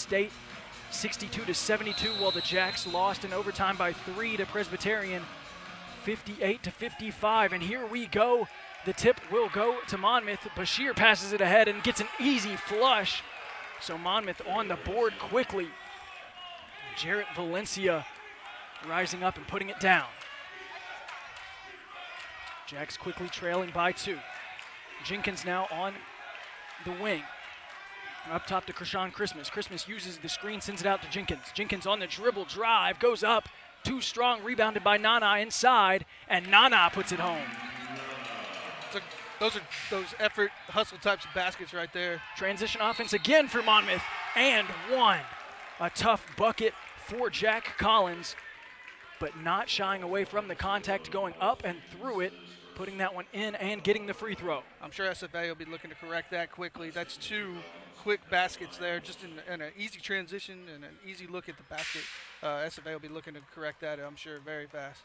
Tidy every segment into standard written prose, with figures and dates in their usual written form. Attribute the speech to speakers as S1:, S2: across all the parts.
S1: State 62-72, while the Jacks lost in overtime by 3 to Presbyterian 58-55. And here we go. The tip will go to Monmouth. Bashir passes it ahead and gets an easy flush. So Monmouth on the board quickly. Jarrett Valencia rising up and putting it down. Jacks quickly trailing by 2. Jenkins now on the wing. Up top to Krishan Christmas. Christmas uses the screen, sends it out to Jenkins. Jenkins on the dribble drive, goes up, too strong, rebounded by Nana inside, and Nana puts it home.
S2: So those are those effort, hustle types of baskets right there.
S1: Transition offense again for Monmouth, and one. A tough bucket for Jack Collins, but not shying away from the contact, going up and through it, putting that one in and getting the free throw.
S2: I'm sure SFA will be looking to correct that quickly. That's 2 quick baskets there, just in an easy transition and an easy look at the basket. SFA will be looking to correct that, I'm sure, very fast.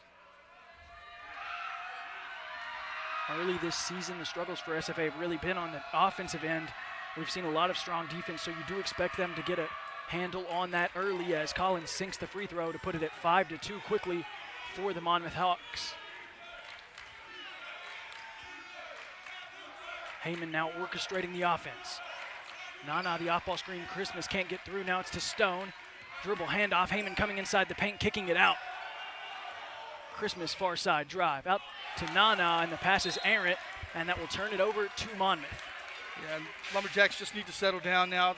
S1: Early this season, the struggles for SFA have really been on the offensive end. We've seen a lot of strong defense, so you do expect them to get a handle on that early as Collins sinks the free throw to put it at 5-2 quickly for the Monmouth Hawks. Heyman now orchestrating the offense. Nana, the off-ball screen. Christmas can't get through. Now it's to Stone. Dribble, handoff. Heyman coming inside the paint, kicking it out. Christmas far side drive. Out to Nana, and the pass is errant, and that will turn it over to Monmouth.
S2: Yeah, Lumberjacks just need to settle down now.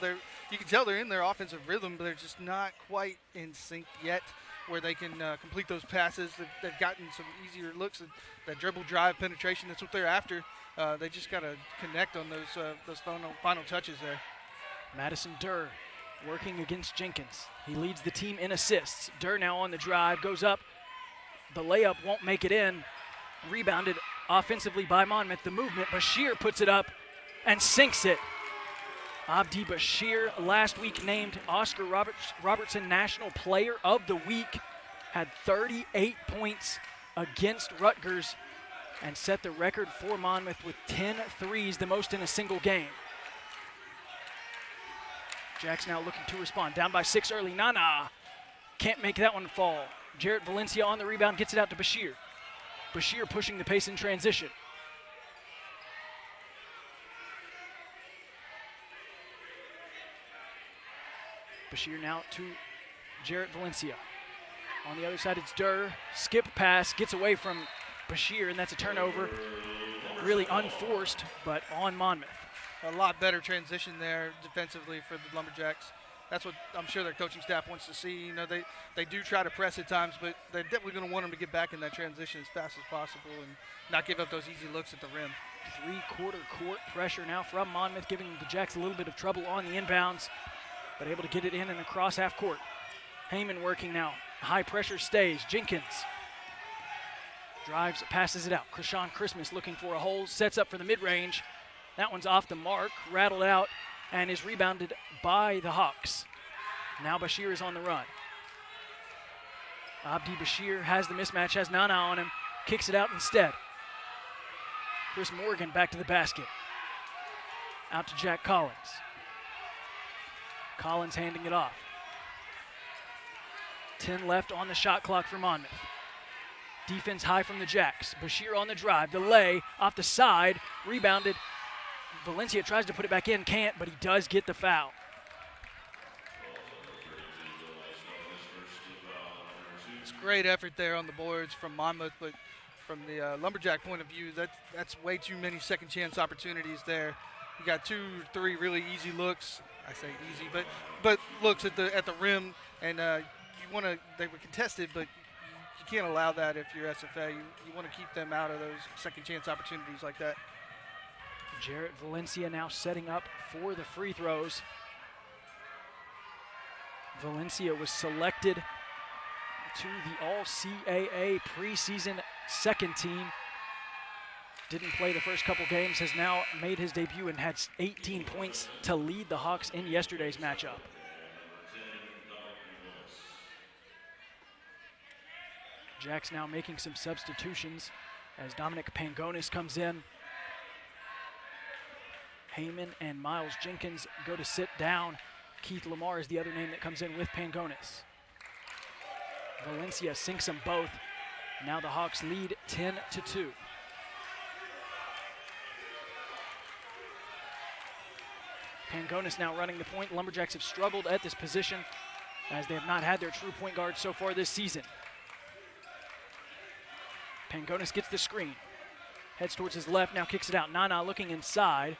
S2: You can tell they're in their offensive rhythm, but they're just not quite in sync yet where they can complete those passes. They've gotten some easier looks. That dribble drive penetration, that's what they're after. They just got to connect on those final touches there.
S1: Madison Durr working against Jenkins. He leads the team in assists. Durr now on the drive, goes up. The layup won't make it in. Rebounded offensively by Monmouth. The movement, Bashir puts it up and sinks it. Abdi Bashir, last week named Oscar Robertson National Player of the Week, had 38 points against Rutgers and set the record for Monmouth with 10 threes, the most in a single game. Jacks now looking to respond. Down by 6 early. Nana can't make that one fall. Jarrett Valencia on the rebound, gets it out to Bashir. Bashir pushing the pace in transition. Bashir now to Jarrett Valencia. On the other side, it's Durr. Skip pass, gets away from Bashir, and that's a turnover. Really unforced, but on Monmouth.
S2: A lot better transition there defensively for the Lumberjacks. That's what I'm sure their coaching staff wants to see. You know, they do try to press at times, but they're definitely going to want them to get back in that transition as fast as possible and not give up those easy looks at the rim.
S1: 3-quarter court pressure now from Monmouth, giving the Jacks a little bit of trouble on the inbounds, but able to get it in and across half court. Heyman working now. High pressure stays. Jenkins drives, passes it out. Krishan Christmas looking for a hole, sets up for the mid-range. That one's off the mark, rattled out, and is rebounded by the Hawks. Now Bashir is on the run. Abdi Bashir has the mismatch, has Nana on him, kicks it out instead. Chris Morgan back to the basket. Out to Jack Collins. Collins handing it off. 10 left on the shot clock for Monmouth. Defense high from the Jacks. Bashir on the drive, the lay, off the side, rebounded. Valencia tries to put it back in, can't, but he does get the foul.
S2: It's great effort there on the boards from Monmouth, but from the Lumberjack point of view, that's way too many second chance opportunities there. You got 2 or 3 really easy looks. I say easy, but looks at the rim, and they were contested, but you can't allow that if you're SFA. You want to keep them out of those second chance opportunities like that.
S1: Jarrett Valencia now setting up for the free throws. Valencia was selected to the All-CAA preseason second team. Didn't play the first couple games, has now made his debut and had 18 points to lead the Hawks in yesterday's matchup. Jacks now making some substitutions as Dominic Pangonis comes in. Heyman and Miles Jenkins go to sit down Keith Lamar is the other name that comes in with Pangonis. Valencia sinks them both. Now the Hawks lead 10-2. Pangonis now running the point. Lumberjacks have struggled at this position as they have not had their true point guard so far this season. Pangonis gets the screen. Heads towards his left, now kicks it out. Nana looking inside.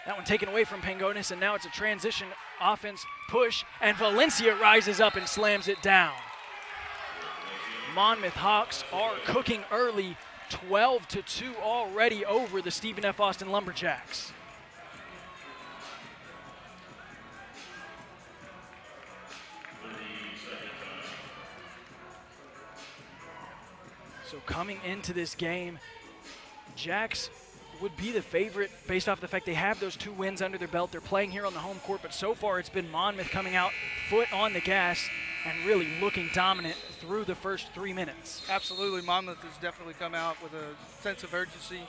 S1: That one taken away from Pangonis, and now it's a transition offense push, and Valencia rises up and slams it down. Monmouth Hawks are cooking early, 12-2 already over the Stephen F. Austin Lumberjacks. So coming into this game, Jacks would be the favorite based off the fact they have those 2 wins under their belt. They're playing here on the home court, but so far it's been Monmouth coming out foot on the gas and really looking dominant through the first 3 minutes.
S2: Absolutely, Monmouth has definitely come out with a sense of urgency.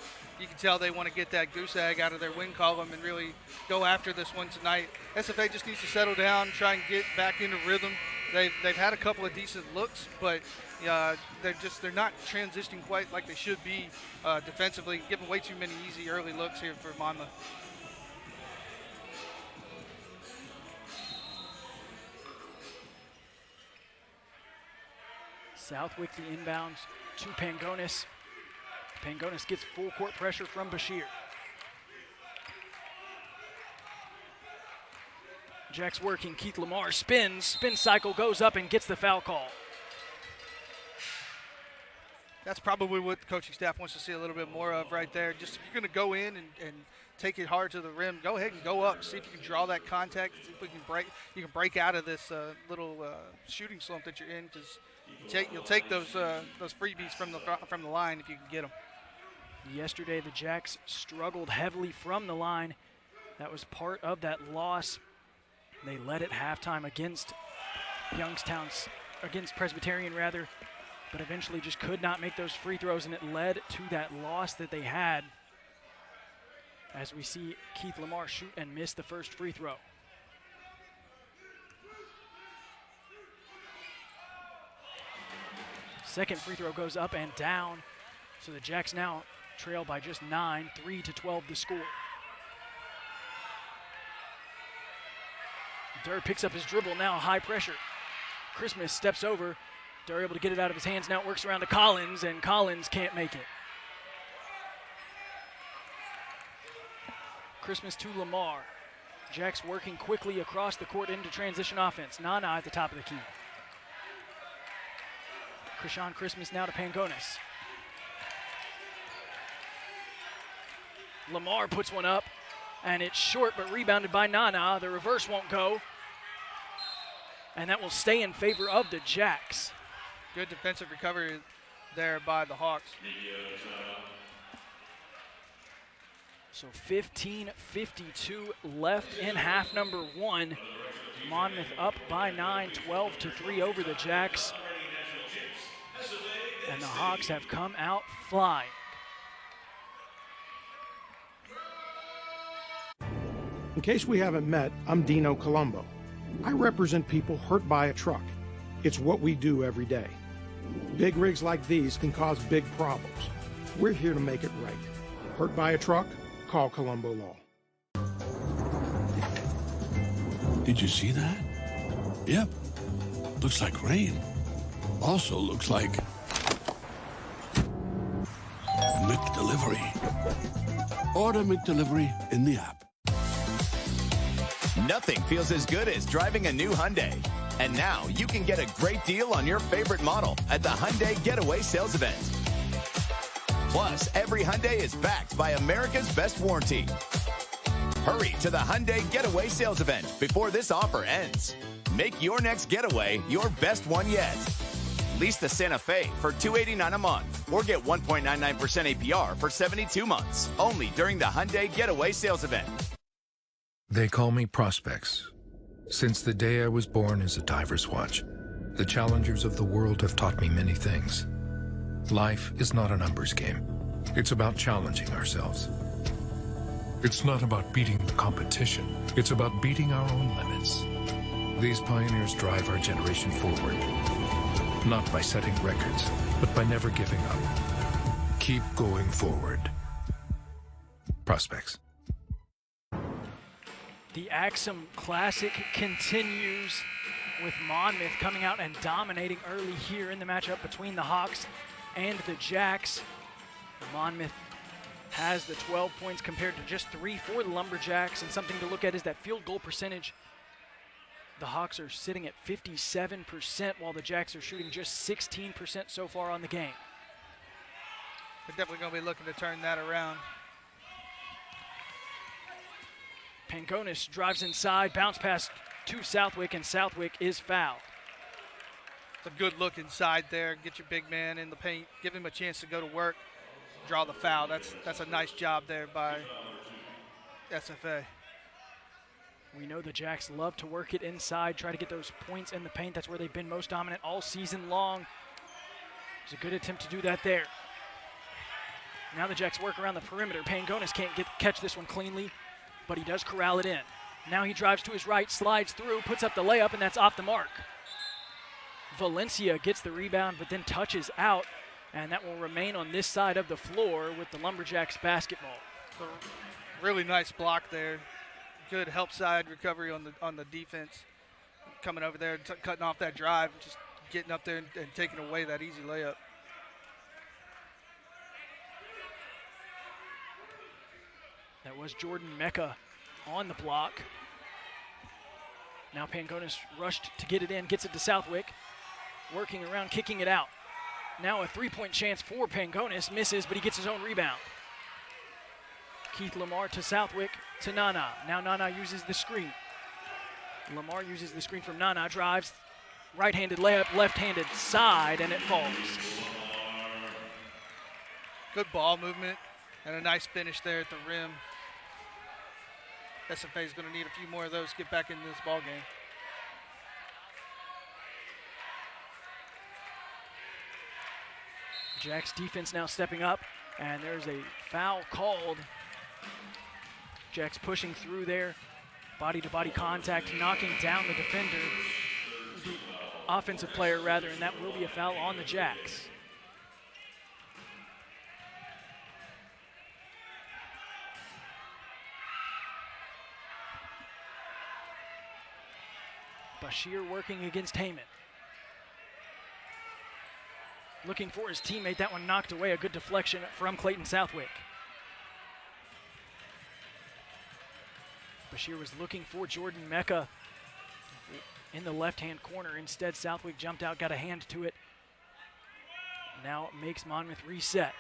S2: You can tell they want to get that goose egg out of their win column and really go after this one tonight. SFA just needs to settle down, try and get back into rhythm. They've had a couple of decent looks, but they're not transitioning quite like they should be defensively, giving way too many easy early looks here for Monmouth.
S1: Southwick the inbounds to Pangonis. Pangonis gets full court pressure from Bashir. Jack's working, Keith Lamar spins, spin cycle goes up and gets the foul call.
S2: That's probably what the coaching staff wants to see a little bit more of right there. Just if you're going to go in and take it hard to the rim, go ahead and go up. See if you can draw that contact. See if we can break out of this little shooting slump that you're in, because you'll take those freebies from the line if you can get them.
S1: Yesterday the Jacks struggled heavily from the line. That was part of that loss. They led at halftime against Presbyterian rather, but eventually just could not make those free throws, and it led to that loss that they had. As we see Keith Lamar shoot and miss the first free throw. Second free throw goes up and down, so the Jacks now trail by just 9, 3-12 the score. Durr picks up his dribble now, high pressure. Christmas steps over. Durr able to get it out of his hands. Now it works around to Collins, and Collins can't make it. Christmas to Lamar. Jacks working quickly across the court into transition offense. Nana at the top of the key. Krishan Christmas now to Pangonis. Lamar puts one up, and it's short but rebounded by Nana. The reverse won't go, and that will stay in favor of the Jacks.
S2: Good defensive recovery there by the Hawks.
S1: So 15-52 left in half number 1. Monmouth up by 9, 12-3 over the Jacks. And the Hawks have come out flying.
S3: In case we haven't met, I'm Dino Colombo. I represent people hurt by a truck. It's what we do every day. Big rigs like these can cause big problems. We're here to make it right. Hurt by a truck? Call Colombo Law.
S4: Did you see that? Yep. Looks like rain. Also looks like McDelivery. Order McDelivery in the app.
S5: Nothing feels as good as driving a new Hyundai. And now you can get a great deal on your favorite model at the Hyundai Getaway Sales Event. Plus, every Hyundai is backed by America's best warranty. Hurry to the Hyundai Getaway Sales Event before this offer ends. Make your next getaway your best one yet. Lease the Santa Fe for $289 a month or get 1.99% APR for 72 months. Only during the Hyundai Getaway Sales Event.
S6: They call me Prospects. Since the day I was born as a diver's watch, the challengers of the world have taught me many things. Life is not a numbers game. It's about challenging ourselves. It's not about beating the competition. It's about beating our own limits. These pioneers drive our generation forward. Not by setting records, but by never giving up. Keep going forward. Prospects.
S1: The Axum Classic continues with Monmouth coming out and dominating early here in the matchup between the Hawks and the Jacks. Monmouth has the 12 points compared to just 3 for the Lumberjacks, and something to look at is that field goal percentage. The Hawks are sitting at 57%, while the Jacks are shooting just 16% so far on the game.
S2: They're definitely going to be looking to turn that around.
S1: Pangonis drives inside, bounce pass to Southwick, and Southwick is fouled.
S2: It's a good look inside there. Get your big man in the paint, give him a chance to go to work, draw the foul. That's a nice job there by SFA.
S1: We know the Jacks love to work it inside, try to get those points in the paint. That's where they've been most dominant all season long. It's a good attempt to do that there. Now the Jacks work around the perimeter. Pangonis can't catch this one cleanly, but he does corral it in. Now he drives to his right, slides through, puts up the layup, and that's off the mark. Valencia gets the rebound, but then touches out, and that will remain on this side of the floor with the Lumberjacks basketball.
S2: So really nice block there. Good help side recovery on the defense. Coming over there, cutting off that drive, just getting up there and taking away that easy layup.
S1: That was Jordan Mecca on the block. Now Pangonis rushed to get it in, gets it to Southwick. Working around, kicking it out. Now a three-point chance for Pangonis, misses, but he gets his own rebound. Keith Lamar to Southwick to Nana. Now Nana uses the screen. Lamar uses the screen from Nana, drives, right-handed layup, left-handed side, and it falls.
S2: Good ball movement and a nice finish there at the rim. SFA is going to need a few more of those to get back into this ball game.
S1: Jack's defense now stepping up, and there's a foul called. Jack's pushing through there, body-to-body contact, knocking down the defender, the offensive player rather, and that will be a foul on the Jacks. Bashir working against Heyman. Looking for his teammate, that one knocked away, a good deflection from Clayton Southwick. Bashir was looking for Jordan Mecca in the left-hand corner. Instead, Southwick jumped out, got a hand to it. Now makes Monmouth reset.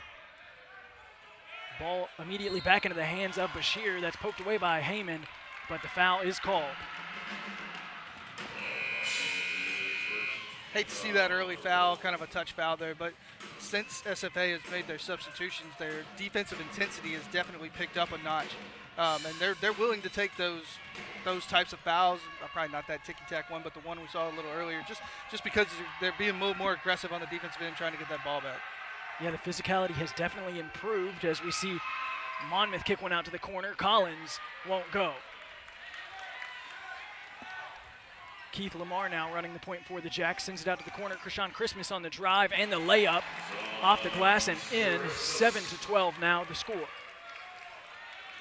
S1: Ball immediately back into the hands of Bashir. That's poked away by Heyman, but the foul is called.
S2: Hate to see that early foul, kind of a touch foul there, but since SFA has made their substitutions, their defensive intensity has definitely picked up a notch, and they're willing to take those types of fouls. Probably not that ticky-tack one, but the one we saw a little earlier, just because they're being a little more aggressive on the defensive end, trying to get that ball back. Yeah, the physicality has definitely improved as we see Monmouth kick one out to the corner. Collins won't go. Keith Lamar now running the point for the Jacks, sends it out to the corner. Krishan Christmas on the drive and the layup off the glass and in. 7-12 now the score.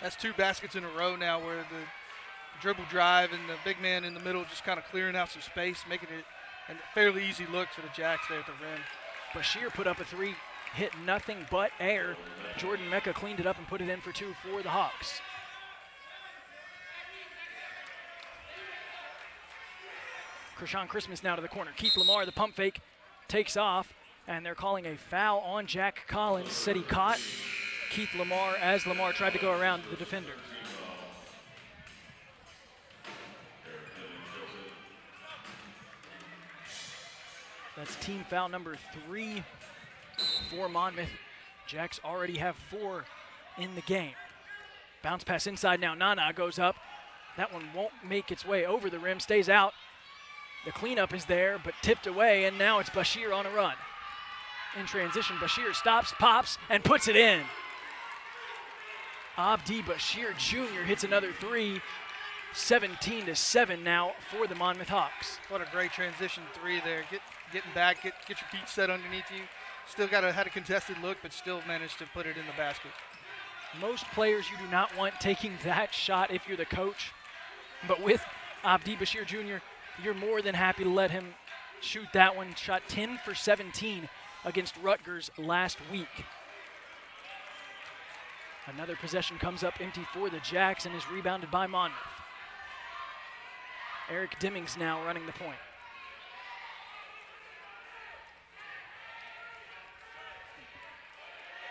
S2: That's 2 baskets in a row now where the dribble drive and the big man in the middle just kind of clearing out some space, making it a fairly easy look for the Jacks there at the rim. Bashir put up a 3, hit nothing but air. Jordan Mecca cleaned it up and put it in for 2 for the Hawks. Krishan Christmas now to the corner. Keith Lamar, the pump fake, takes off, and they're calling a foul on Jack Collins. Said he caught Keith Lamar as Lamar tried to go around the defender. That's team foul number 3 for Monmouth. Jacks already have 4 in the game. Bounce pass inside now. Nana goes up. That one won't make its way over the rim, stays out. The cleanup is there, but tipped away, and now it's Bashir on a run. In transition, Bashir stops, pops, and puts it in.
S1: Antwi-Boasiako Jr. hits another three. 17-7 now for the Monmouth Hawks.
S2: What a great transition three there. Getting back, get your feet set underneath you. Still had a contested look, but still managed to put it in the basket.
S1: Most players you do not want taking that shot if you're the coach. But with Antwi-Boasiako Jr., you're more than happy to let him shoot that one. Shot 10 for 17 against Rutgers last week. Another possession comes up empty for the Jacks and is rebounded by Monmouth. Eric Dimmings now running the point.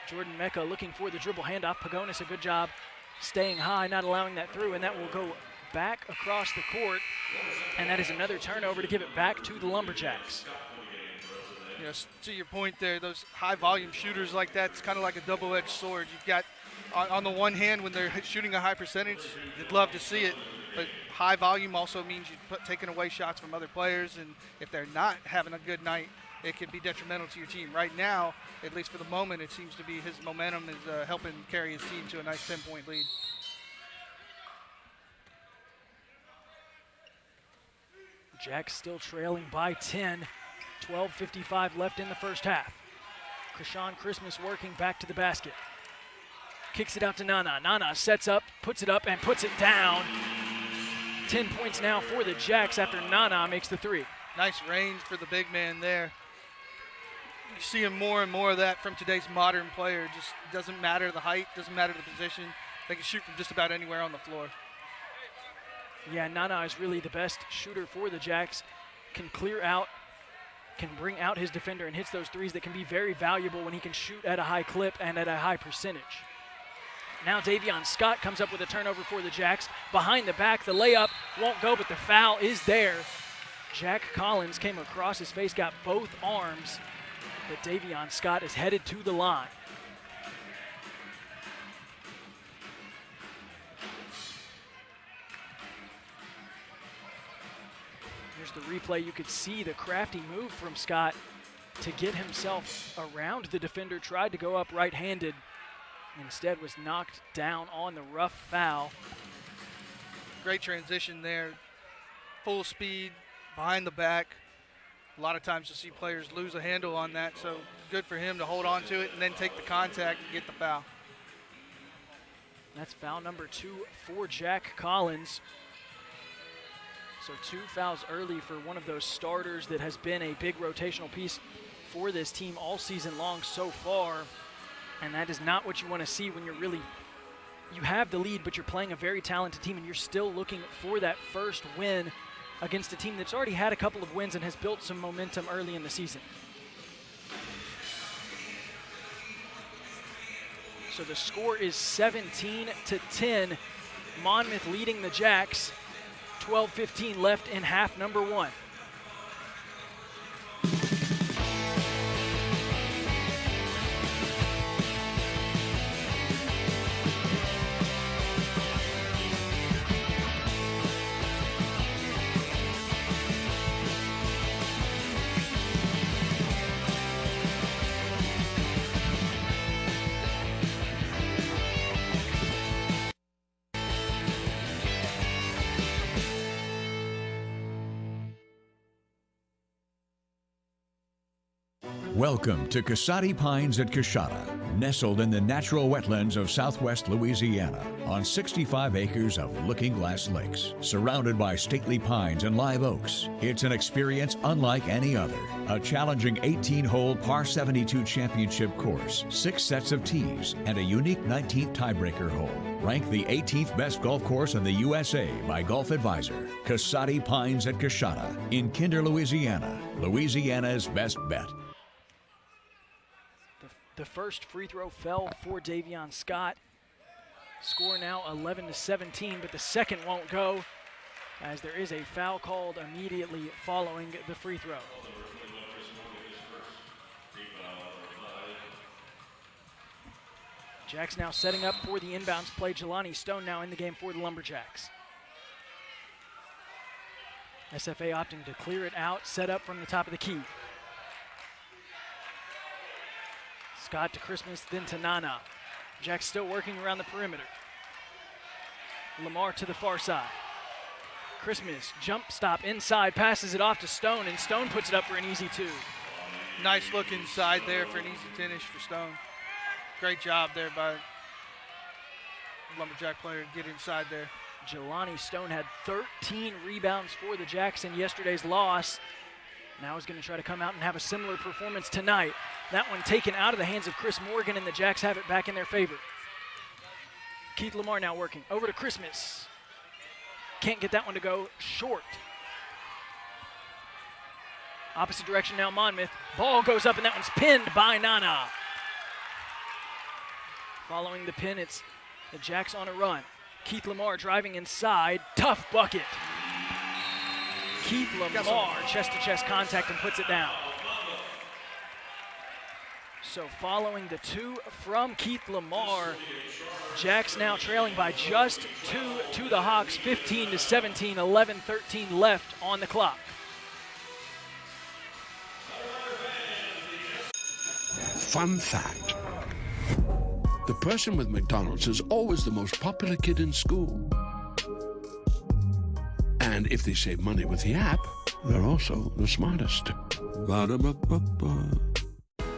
S1: Jordan Mecca looking for the dribble handoff. Pagonis, a good job staying high, not allowing that through, and that will go back across the court, and that is another turnover to give it back to the Lumberjacks.
S2: Yes, to your point there, those high volume shooters like that, it's kind of like a double-edged sword. You've got, on the one hand, when they're shooting a high percentage, you'd love to see it, but high volume also means you're taking away shots from other players, and if they're not having a good night, it can be detrimental to your team. Right now, at least for the moment, it seems to be his momentum is helping carry his team to a nice 10-point lead.
S1: Jacks still trailing by 10. 12:55 left in the first half. Krishan Christmas working back to the basket. Kicks it out to Nana. Nana sets up, puts it up, and puts it down. 10 points now for the Jacks after Nana makes the three.
S2: Nice range for the big man there. You see him more and more of that from today's modern player. Just doesn't matter the height, doesn't matter the position. They can shoot from just about anywhere on the floor.
S1: Yeah, Nana is really the best shooter for the Jacks. Can clear out, can bring out his defender and hits those threes that can be very valuable when he can shoot at a high clip and at a high percentage. Now Davion Scott comes up with a turnover for the Jacks. Behind the back, the layup won't go, but the foul is there. Jack Collins came across his face, got both arms, but Davion Scott is headed to the line. Here's the replay. You could see the crafty move from Scott to get himself around the defender, tried to go up right-handed, instead was knocked down on the rough foul.
S2: Great transition there. Full speed, behind the back. A lot of times you'll see players lose a handle on that, so good for him to hold on to it and then take the contact and get the foul.
S1: That's foul number 2 for Jack Collins. So 2 fouls early for one of those starters that has been a big rotational piece for this team all season long so far. And that is not what you want to see when you have the lead, but you're playing a very talented team and you're still looking for that first win against a team that's already had a couple of wins and has built some momentum early in the season. So the score is 17-10. Monmouth leading the Jacks. 12:15 left in half number 1.
S7: Welcome to Casati Pines at Coshada, nestled in the natural wetlands of southwest Louisiana on 65 acres of Looking Glass Lakes, surrounded by stately pines and live oaks. It's an experience unlike any other. A challenging 18-hole par 72 championship course, 6 sets of tees, and a unique 19th tiebreaker hole. Ranked the 18th best golf course in the USA by Golf Advisor. Casati Pines at Coshada in Kinder, Louisiana. Louisiana's best bet.
S1: The first free throw fell for Davion Scott. Score now 11-17, but the second won't go as there is a foul called immediately following the free throw. Jacks now setting up for the inbounds play. Jelani Stone now in the game for the Lumberjacks. SFA opting to clear it out, set up from the top of the key. Scott to Christmas, then to Nana. Jack's still working around the perimeter. Lamar to the far side. Christmas, jump stop inside, passes it off to Stone, and Stone puts it up for an easy 2.
S2: Nice look inside there for an easy finish for Stone. Great job there by Lumberjack player to get inside there.
S1: Jelani Stone had 13 rebounds for the Jacks in yesterday's loss. Now he's going to try to come out and have a similar performance tonight. That one taken out of the hands of Chris Morgan, and the Jacks have it back in their favor. Keith Lamar now working. Over to Christmas. Can't get that one to go. Short. Opposite direction now, Monmouth. Ball goes up, and that one's pinned by Nana. Following the pin, it's the Jacks on a run. Keith Lamar driving inside. Tough bucket. Keith Lamar, chest-to-chest contact, and puts it down. So following the 2 from Keith Lamar, Jacks now trailing by just 2 to the Hawks, 15-17, 11-13 left on the clock.
S4: Fun fact. The person with McDonald's is always the most popular kid in school. And if they save money with the app, they're also the smartest. Ba-da-ba-ba-ba.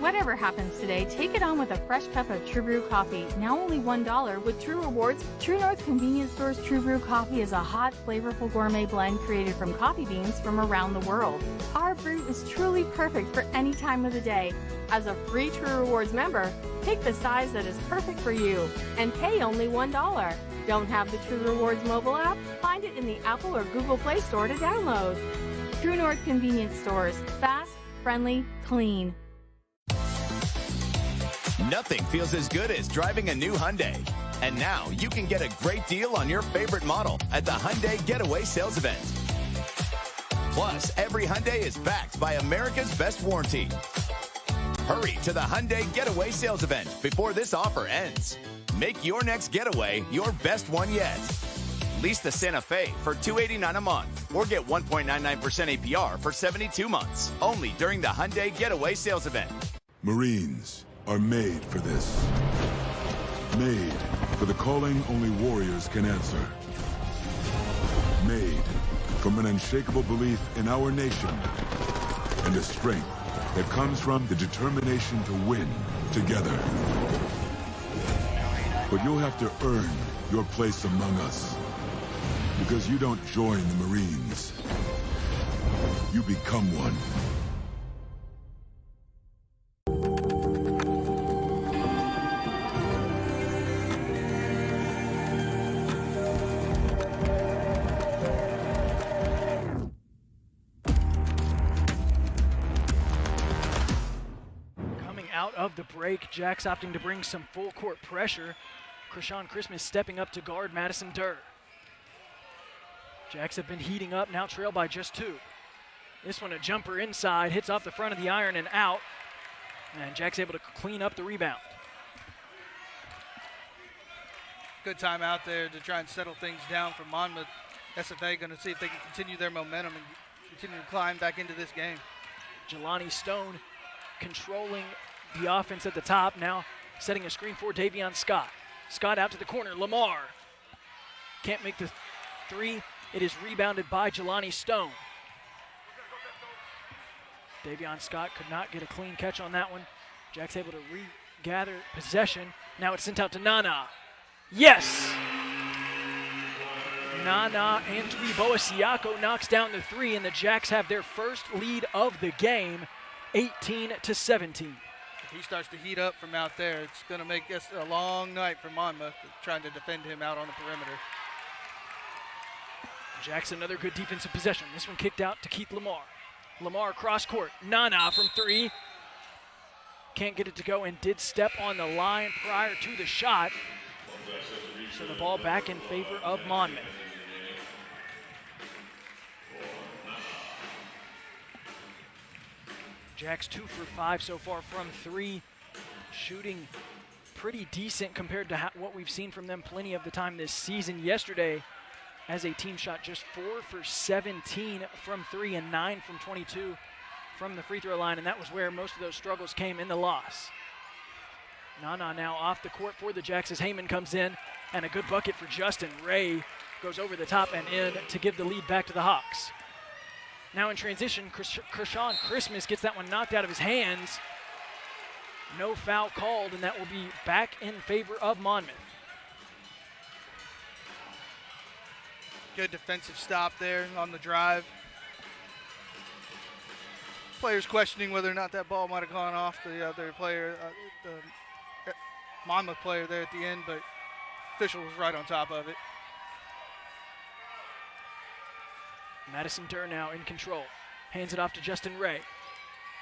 S8: Whatever happens today, take it on with a fresh cup of True Brew coffee, now only $1 with True Rewards. True North Convenience Store's True Brew coffee is a hot, flavorful gourmet blend created from coffee beans from around the world. Our brew is truly perfect for any time of the day. As a free True Rewards member, pick the size that is perfect for you and pay only $1. Don't have the True Rewards mobile app? Find it in the Apple or Google Play Store to download. True North Convenience Stores. Fast, friendly, clean.
S5: Nothing feels as good as driving a new Hyundai. And now you can get a great deal on your favorite model at the Hyundai Getaway Sales Event. Plus, every Hyundai is backed by America's Best Warranty. Hurry to the Hyundai Getaway Sales Event before this offer ends. Make your next getaway your best one yet. Lease the Santa Fe for $289 a month or get 1.99% APR for 72 months. Only during the Hyundai Getaway Sales Event.
S9: Marines are made for this. Made for the calling only warriors can answer. Made from an unshakable belief in our nation and a strength that comes from the determination to win together. But you'll have to earn your place among us, because you don't join the Marines. You become one.
S1: Out of the break, Jacks opting to bring some full court pressure. Krishan Christmas stepping up to guard Madison Durr. Jacks have been heating up, now trail by just 2. This one a jumper inside, hits off the front of the iron and out. And Jacks able to clean up the rebound.
S2: Good time out there to try and settle things down for Monmouth. SFA going to see if they can continue their momentum and continue to climb back into this game.
S1: Jelani Stone controlling the offense at the top, now setting a screen for Davion Scott. Scott out to the corner, Lamar. Can't make the 3. It is rebounded by Jelani Stone. Davion Scott could not get a clean catch on that one. Jack's able to regather possession. Now it's sent out to Nana. Yes! Nana Antwi-Boasiako knocks down the 3, and the Jacks have their first lead of the game, 18-17.
S2: If he starts to heat up from out there, it's going to make this a long night for Monmouth trying to defend him out on the perimeter.
S1: Jacks another good defensive possession. This one kicked out to Keith Lamar. Lamar cross court. Nana from 3. Can't get it to go and did step on the line prior to the shot. So the ball back in favor of Monmouth. Jacks 2 for 5 so far from 3. Shooting pretty decent compared to what we've seen from them plenty of the time this season. Yesterday, as a team, shot just 4 for 17 from 3 and 9 from 22 from the free throw line, and that was where most of those struggles came in the loss. Nana now off the court for the Jacks as Heyman comes in. And a good bucket for Justin. Ray goes over the top and in to give the lead back to the Hawks. Now in transition, Kershawn Christmas gets that one knocked out of his hands. No foul called, and that will be back in favor of Monmouth.
S2: Good defensive stop there on the drive. Players questioning whether or not that ball might have gone off the other player, the Monmouth player there at the end, but official was right on top of it.
S1: Madison Durr now in control. Hands it off to Justin Ray.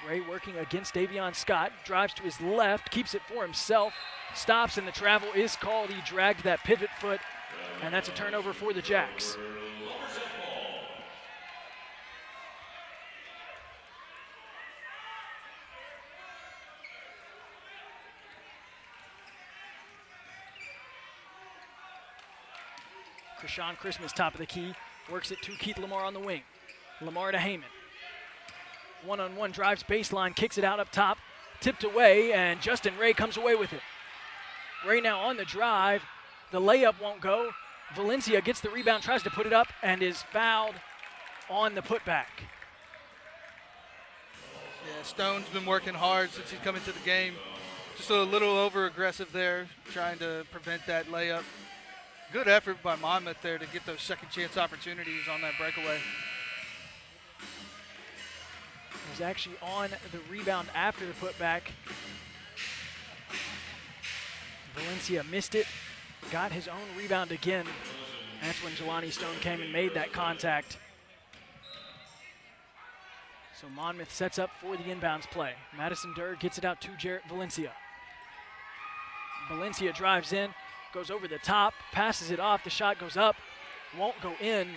S1: Ray working against Davion Scott. Drives to his left, keeps it for himself. Stops, and the travel is called. He dragged that pivot foot, and that's a turnover for the Jacks. Kershawn Christmas, top of the key. Works it to Keith Lamar on the wing. Lamar to Heyman. One-on-one, drives baseline, kicks it out up top. Tipped away, and Justin Ray comes away with it. Ray now on the drive. The layup won't go. Valencia gets the rebound, tries to put it up, and is fouled on the putback.
S2: Yeah, Stone's been working hard since he's come into the game. Just a little over-aggressive there, trying to prevent that layup. Good effort by Monmouth there to get those second chance opportunities on that breakaway.
S1: Was actually on the rebound after the putback. Valencia missed it, got his own rebound again. That's when Jelani Stone came and made that contact. So Monmouth sets up for the inbounds play. Madison Durr gets it out to Jarrett Valencia. Valencia drives in, goes over the top, passes it off, the shot goes up, won't go in,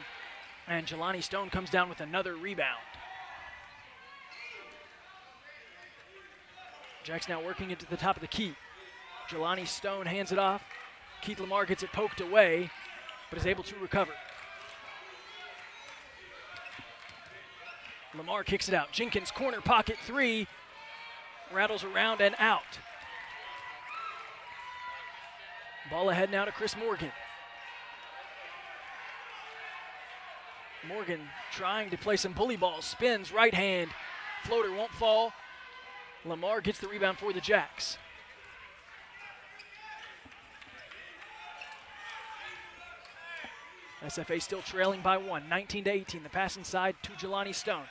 S1: and Jelani Stone comes down with another rebound. Jack's now working into the top of the key. Jelani Stone hands it off. Keith Lamar gets it poked away, but is able to recover. Lamar kicks it out. Jenkins corner pocket three, rattles around and out. Ball ahead now to Chris Morgan. Morgan trying to play some bully ball, spins, right hand, floater won't fall. Lamar gets the rebound for the Jacks. SFA still trailing by one, 19-18. The pass inside to Jelani Stone.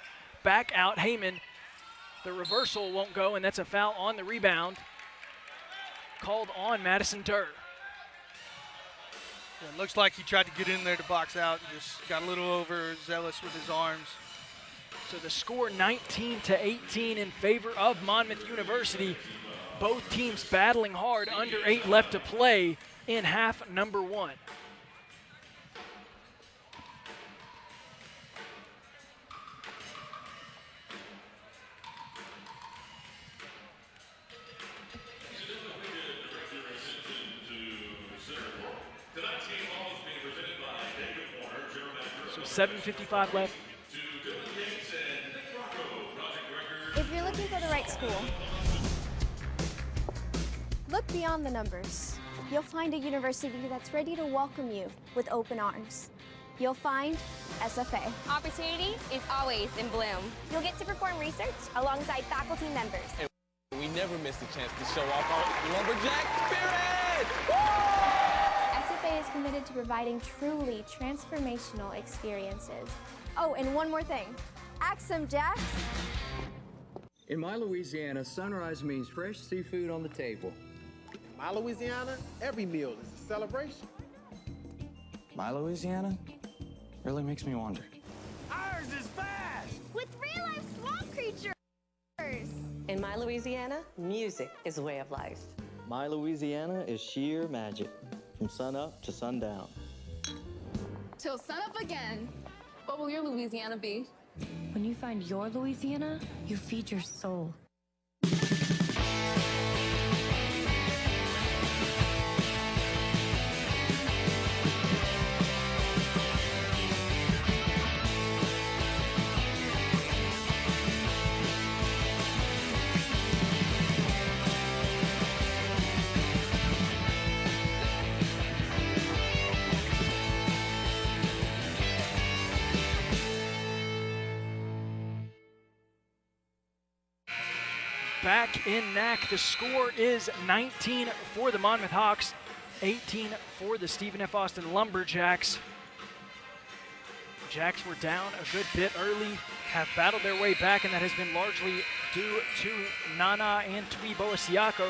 S1: Back out, Heyman. The reversal won't go, and that's a foul on the rebound. Called on Madison Durr.
S2: Yeah, it looks like he tried to get in there to box out and just got a little overzealous with his arms.
S1: So the score 19-18 in favor of Monmouth University. Both teams battling hard, under 8 left to play in half number one. So 7:55 left.
S10: If you're looking for the right school, look beyond the numbers. You'll find a university that's ready to welcome you with open arms. You'll find SFA.
S11: Opportunity is always in bloom.
S10: You'll get to perform research alongside faculty members.
S12: And we never miss a chance to show off our lumberjack spirit! Woo!
S10: SFA is committed to providing truly transformational experiences. Oh, and one more thing. Ask some Jacks.
S13: In my Louisiana, sunrise means fresh seafood on the table.
S14: In my Louisiana, every meal is a celebration.
S15: My Louisiana really makes me wonder.
S14: Ours is fast!
S10: With real-life swamp creatures!
S16: In my Louisiana, music is a way of life.
S17: My Louisiana is sheer magic, from sun up to sundown.
S18: Till sunup again. What will your Louisiana be?
S19: When you find your Louisiana, you feed your soul.
S1: back in NAC. The score is 19 for the Monmouth Hawks, 18 for the Stephen F. Austin Lumberjacks. Jacks were down a good bit early, have battled their way back, and that has been largely due to Nana Antwi-Boasiako,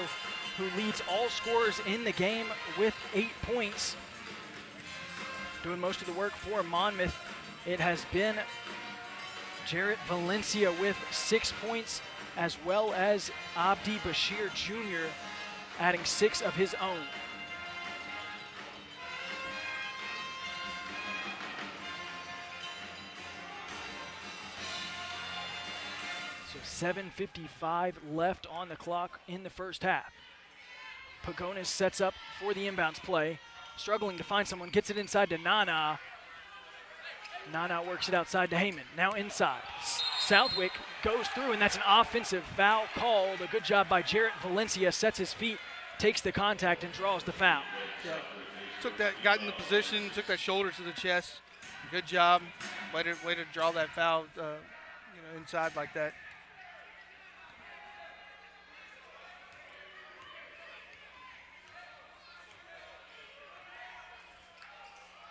S1: who leads all scorers in the game with 8 points. Doing most of the work for Monmouth, it has been Jarrett Valencia with 6 points, as well as Abdi Bashir Jr. adding 6 of his own. So 7:55 left on the clock in the first half. Pagonis sets up for the inbounds play. Struggling to find someone, gets it inside to Nana. Nana works it outside to Heyman. Now inside. Southwick goes through, and that's an offensive foul called. A good job by Jarrett Valencia. Sets his feet, takes the contact, and draws the foul.
S2: Yeah, got in the position, took that shoulder to the chest. Good job. Way to draw that foul, inside like that.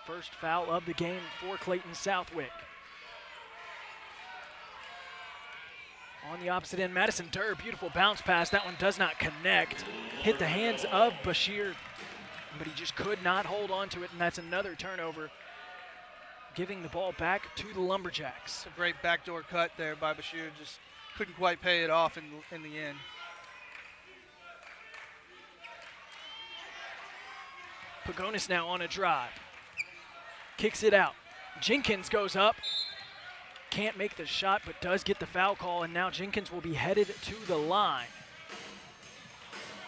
S1: First foul of the game for Clayton Southwick. On the opposite end, Madison Durr, beautiful bounce pass. That one does not connect. Hit the hands of Bashir, but he just could not hold on to it, and that's another turnover, giving the ball back to the Lumberjacks.
S2: A great backdoor cut there by Bashir, just couldn't quite pay it off in the end.
S1: Pagonis now on a drive. Kicks it out. Jenkins goes up. Can't make the shot, but does get the foul call, and now Jenkins will be headed to the line.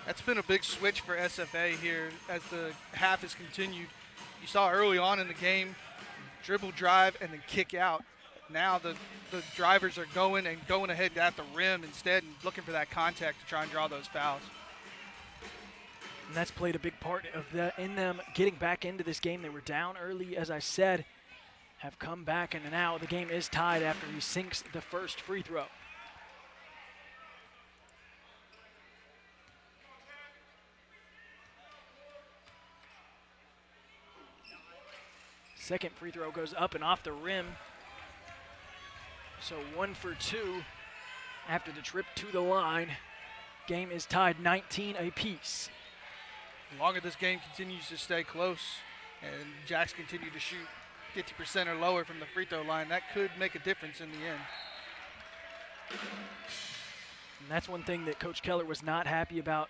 S2: That's been a big switch for SFA here as the half has continued. You saw early on in the game, dribble, drive, and then kick out. Now the drivers are going ahead at the rim instead and looking for that contact to try and draw those fouls.
S1: And that's played a big part of in them getting back into this game. They were down early, as I said, have come back, and now the game is tied after he sinks the first free throw. Second free throw goes up and off the rim. So 1 for 2 after the trip to the line. Game is tied 19 apiece.
S2: The longer this game continues to stay close and Jacks continue to shoot 50% or lower from the free throw line, that could make a difference in the end.
S1: And that's one thing that Coach Keller was not happy about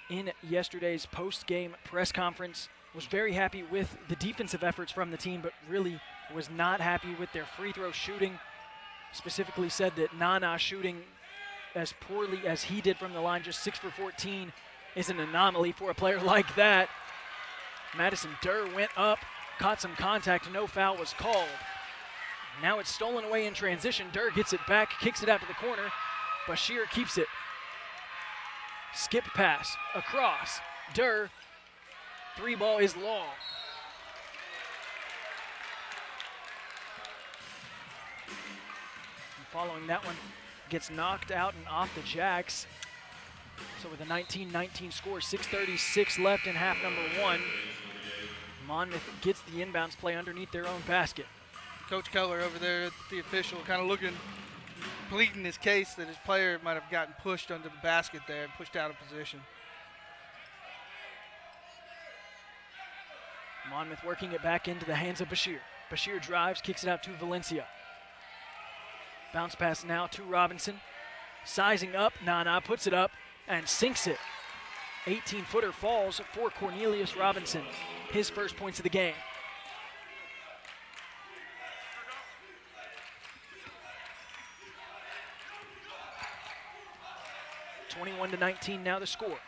S1: in yesterday's post-game press conference. Was very happy with the defensive efforts from the team, but really was not happy with their free throw shooting. Specifically said that Nana shooting as poorly as he did from the line, just 6 for 14, is an anomaly for a player like that. Madison Durr went up, caught some contact, no foul was called. Now it's stolen away in transition. Durr gets it back, kicks it out to the corner. Bashir keeps it. Skip pass across. Durr, three ball is long. And following that one, gets knocked out and off the Jacks. So with a 19-19 score, 6:36 left in half number 1. Monmouth gets the inbounds play underneath their own basket.
S2: Coach Keller over there, the official, kind of pleading his case that his player might have gotten pushed under the basket there and pushed out of position.
S1: Monmouth working it back into the hands of Bashir. Bashir drives, kicks it out to Valencia. Bounce pass now to Robinson. Sizing up, Nana puts it up and sinks it. 18-footer falls for Cornelius Robinson, his first points of the game. (21-19) now the score.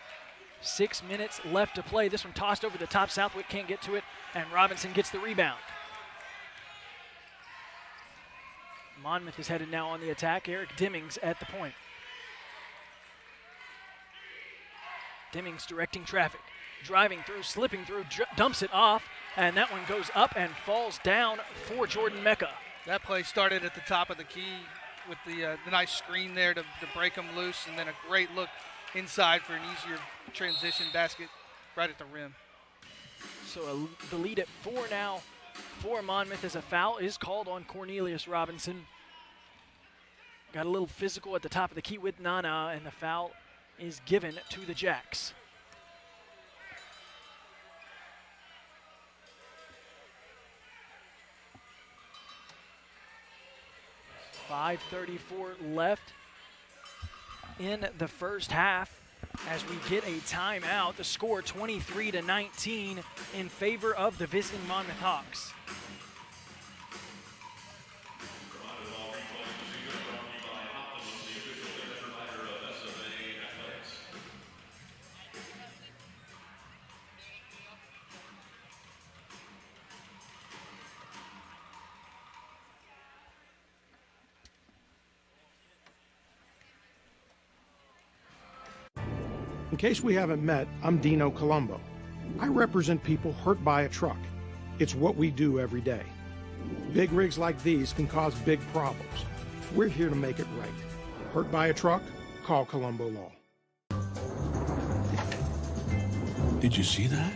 S1: 6 minutes left to play. This one tossed over the top. Southwick can't get to it, and Robinson gets the rebound. Monmouth is headed now on the attack. Eric Dimmings at the point. Dimmings directing traffic. Driving through, slipping through, dumps it off, and that one goes up and falls down for Jordan Mecca.
S2: That play started at the top of the key with the nice screen there to break them loose, and then a great look inside for an easier transition basket right at the rim.
S1: So the lead at 4 now for Monmouth as a foul is called on Cornelius Robinson. Got a little physical at the top of the key with Nana, and the foul is given to the Jacks. .5:34 left in the first half as we get a timeout. The score 23-19 in favor of the visiting Monmouth Hawks.
S3: In case we haven't met, I'm Dino Colombo. I represent people hurt by a truck. It's what we do every day. Big rigs like these can cause big problems. We're here to make it right. Hurt by a truck? Call Colombo Law.
S4: Did you see that?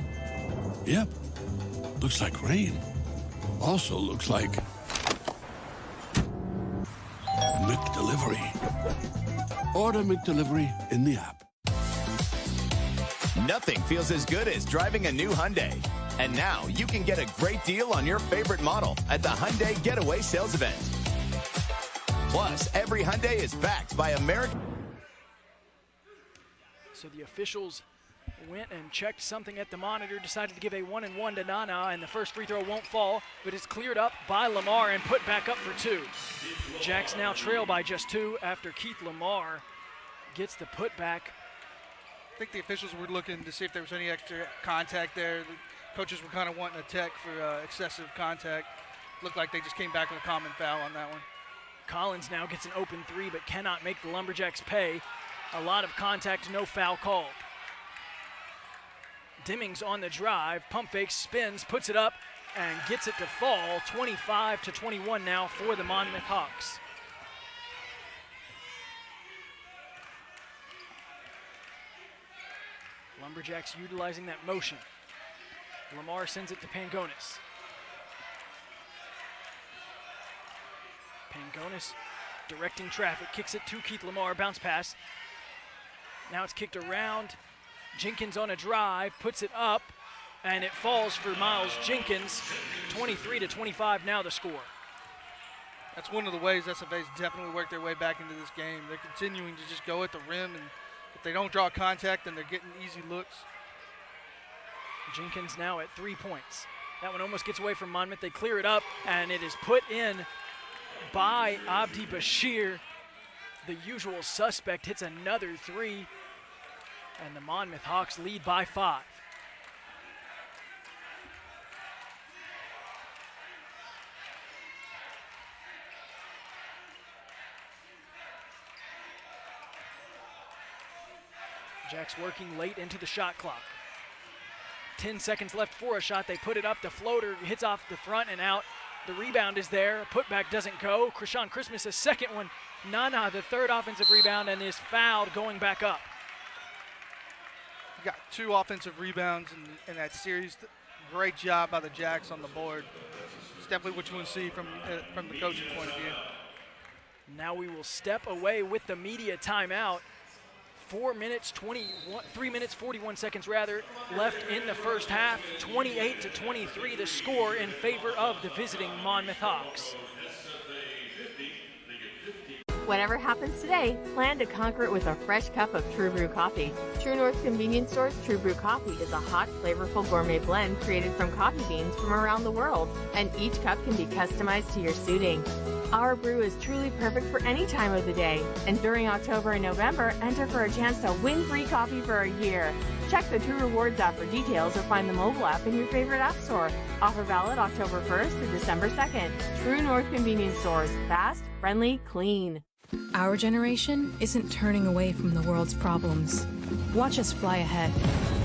S4: Yep. Looks like rain. Also looks like McDelivery. Order McDelivery in the app.
S5: Nothing feels as good as driving a new Hyundai. And now you can get a great deal on your favorite model at the Hyundai Getaway Sales Event. Plus, every Hyundai is backed by American.
S1: So the officials went and checked something at the monitor, decided to give a 1-and-1 to Nana, and the first free throw won't fall, but it's cleared up by Lamar and put back up for 2. Jacks now trail by just 2 after Keith Lamar gets the putback.
S2: I think the officials were looking to see if there was any extra contact there. The coaches were kind of wanting a tech for excessive contact. Looked like they just came back with a common foul on that one.
S1: Collins now gets an open 3 but cannot make the Lumberjacks pay. A lot of contact, no foul called. Dimmings on the drive, pump fake, spins, puts it up, and gets it to fall. 25-21 now for the Monmouth Hawks. Lumberjacks utilizing that motion. Lamar sends it to Pangonis. Pangonis directing traffic, kicks it to Keith Lamar, bounce pass. Now it's kicked around. Jenkins on a drive, puts it up, and it falls for Miles Jenkins. 23-25 now the score.
S2: That's one of the ways SFA's definitely worked their way back into this game. They're continuing to just go at the rim, and if they don't draw contact, then they're getting easy looks.
S1: Jenkins now at 3 points. That one almost gets away from Monmouth. They clear it up, and it is put in by Abdi Bashir. The usual suspect hits another 3, and the Monmouth Hawks lead by 5. Jacks working late into the shot clock. 10 seconds left for a shot. They put it up. The floater hits off the front and out. The rebound is there. Putback doesn't go. Krishan Christmas, a second one. Nana, the third offensive rebound, and is fouled going back up.
S2: You got 2 offensive rebounds in that series. Great job by the Jacks on the board. It's definitely what you want to see from the coaching point of view.
S1: Now we will step away with the media timeout. 3 minutes 41 seconds rather left in the first half. 28-23 the score in favor of the visiting Monmouth Hawks.
S8: Whatever happens today, plan to conquer it with a fresh cup of True Brew coffee. True North Convenience Store's True Brew coffee is a hot, flavorful gourmet blend created from coffee beans from around the world, and each cup can be customized to your suiting. Our brew is truly perfect for any time of the day, and during October and November, enter for a chance to win free coffee for a year. Check the True Rewards app for details or find the mobile app in your favorite app store. Offer valid October 1st through December 2nd. True North Convenience Stores. Fast, friendly, clean.
S19: Our generation isn't turning away from the world's problems. Watch us fly ahead,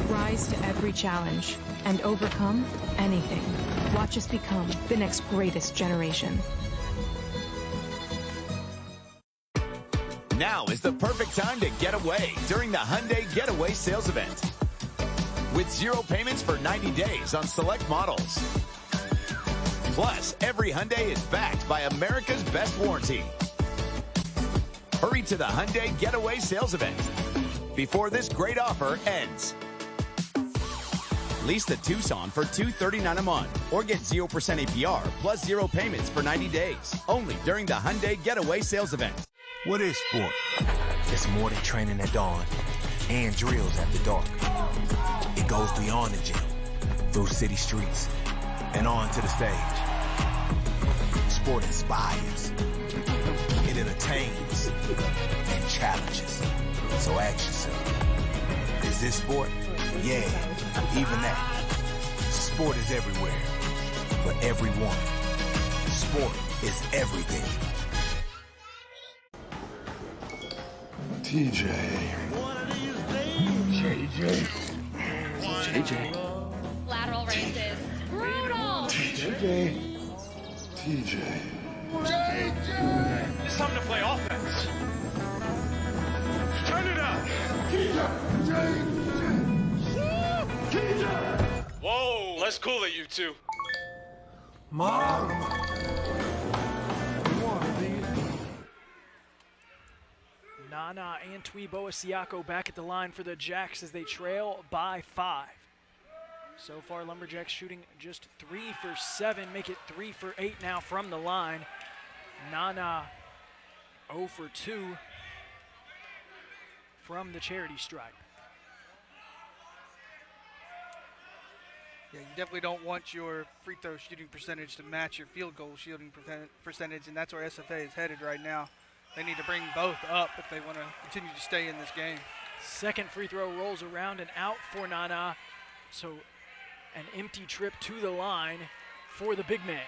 S19: rise to every challenge, and overcome anything. Watch us become the next greatest generation.
S5: Now is the perfect time to get away during the Hyundai Getaway Sales Event. With 0 payments for 90 days on select models. Plus, every Hyundai is backed by America's best warranty. Hurry to the Hyundai Getaway Sales Event before this great offer ends. Lease the Tucson for $239 a month or get 0% APR plus 0 payments for 90 days. Only during the Hyundai Getaway Sales Event.
S20: What is sport? It's more than training at dawn and drills after dark. It goes beyond the gym, through city streets, and on to the stage. Sport inspires, it entertains, and challenges. So ask yourself, is this sport? Yeah, even that. Sport is everywhere, for everyone. Sport is everything.
S9: TJ. JJ.
S11: JJ. Lateral raises. Brutal.
S9: TJ. TJ.
S21: It's time to play offense. Turn it up. Whoa, let's cool it, you two.
S9: Mom.
S1: Nana Antwi-Boasiako back at the line for the Jacks as they trail by 5. So far, Lumberjacks shooting just 3 for 7, make it 3 for 8 now from the line. Nana 0 for 2 from the charity stripe.
S2: Yeah, you definitely don't want your free throw shooting percentage to match your field goal shooting percentage, and that's where SFA is headed right now. They need to bring both up if they want to continue to stay in this game.
S1: Second free throw rolls around and out for Nana. So an empty trip to the line for the big man.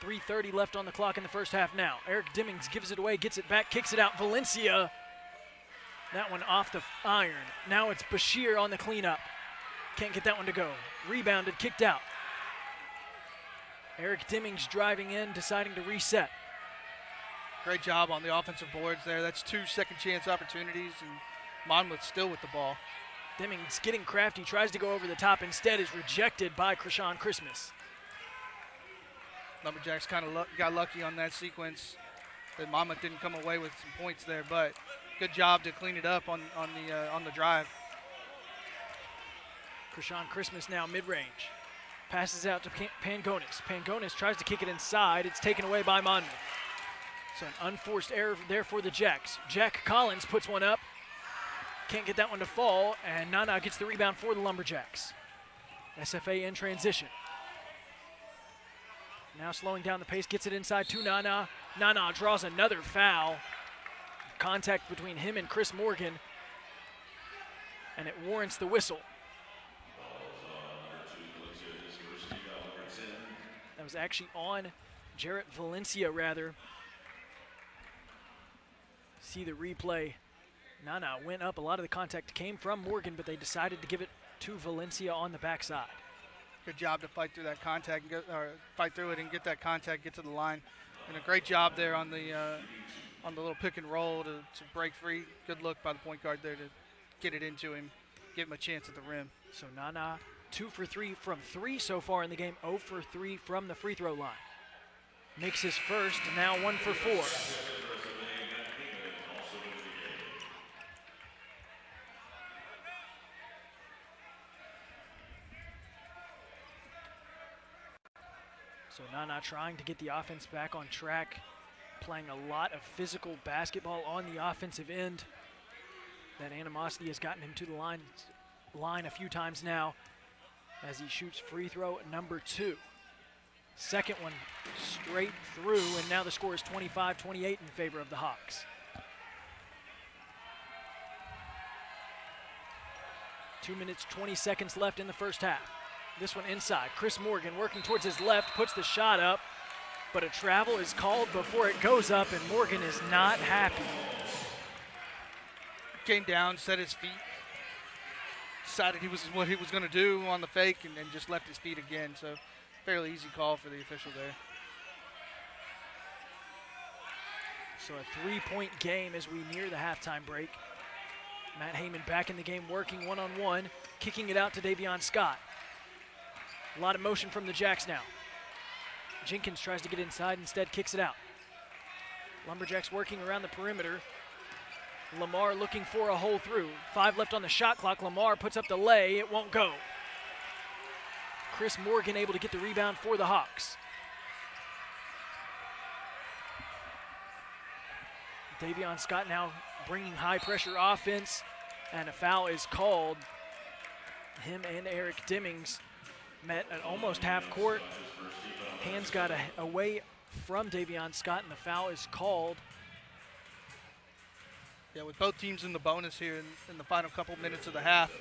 S1: 3:30 left on the clock in the first half now. Eric Dimmings gives it away, gets it back, kicks it out. Valencia, that one off the iron. Now it's Bashir on the cleanup. Can't get that one to go. Rebounded, kicked out. Eric Dimmings driving in, deciding to reset.
S2: Great job on the offensive boards there. That's 2 second chance opportunities, and Monmouth still with the ball.
S1: Dimmings getting crafty, tries to go over the top, instead is rejected by Krishan Christmas.
S2: Lumberjacks kind of got lucky on that sequence. That Monmouth didn't come away with some points there, but good job to clean it up on the drive.
S1: Krishan Christmas now mid-range. Passes out to Pangonis. Pangonis tries to kick it inside. It's taken away by Monmouth. So an unforced error there for the Jacks. Jack Collins puts one up. Can't get that one to fall, and Nana gets the rebound for the Lumberjacks. SFA in transition. Now slowing down the pace, gets it inside to Nana. Nana draws another foul. Contact between him and Chris Morgan, and it warrants the whistle. That was actually on Jarrett Valencia, rather. See the replay. Nana went up. A lot of the contact came from Morgan, but they decided to give it to Valencia on the backside.
S2: Good job to fight through that contact, and fight through it and get that contact, get to the line. And a great job there on the little pick and roll to break free. Good look by the point guard there to get it into him, give him a chance at the rim.
S1: So Nana 2 for 3 from 3 so far in the game, 0 for 3 from the free throw line. Makes his first, now 1 for 4. So Nana trying to get the offense back on track, playing a lot of physical basketball on the offensive end. That animosity has gotten him to the line a few times now as he shoots free throw number 2. Second one straight through, and now the score is 25-28 in favor of the Hawks. 2 minutes, 20 seconds left in the first half. This one inside. Chris Morgan working towards his left, puts the shot up, but a travel is called before it goes up, and Morgan is not happy.
S2: Came down, set his feet, decided what he was going to do on the fake, and then just left his feet again. So fairly easy call for the official there.
S1: So a 3-point game as we near the halftime break. Matt Heyman back in the game, working one-on-one, kicking it out to Davion Scott. A lot of motion from the Jacks now. Jenkins tries to get inside, instead kicks it out. Lumberjacks working around the perimeter. Lamar looking for a hole through. 5 left on the shot clock. Lamar puts up the lay. It won't go. Chris Morgan able to get the rebound for the Hawks. Davion Scott now bringing high pressure offense, and a foul is called. Him and Eric Dimmings met at almost half court. Hands got away from Davion Scott, and the foul is called.
S2: Yeah, with both teams in the bonus here in the final couple minutes of the half,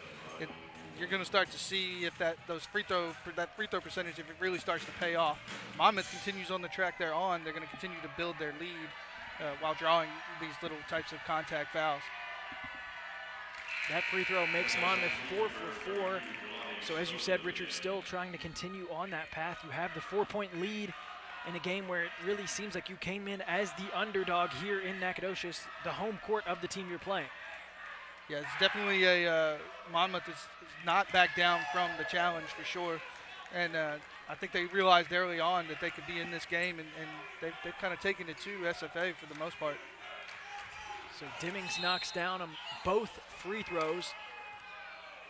S2: you're going to start to see if that free throw percentage, if it really starts to pay off. Monmouth continues on the track they're on. They're going to continue to build their lead while drawing these little types of contact fouls.
S1: That free throw makes Monmouth 4 for 4. So as you said, Richard, still trying to continue on that path. You have the 4-point lead in a game where it really seems like you came in as the underdog here in Nacogdoches, the home court of the team you're playing.
S2: Yeah, it's definitely Monmouth is not back down from the challenge for sure. And I think they realized early on that they could be in this game, and they've kind of taken it to SFA for the most part.
S1: So Dimmings knocks down both free throws.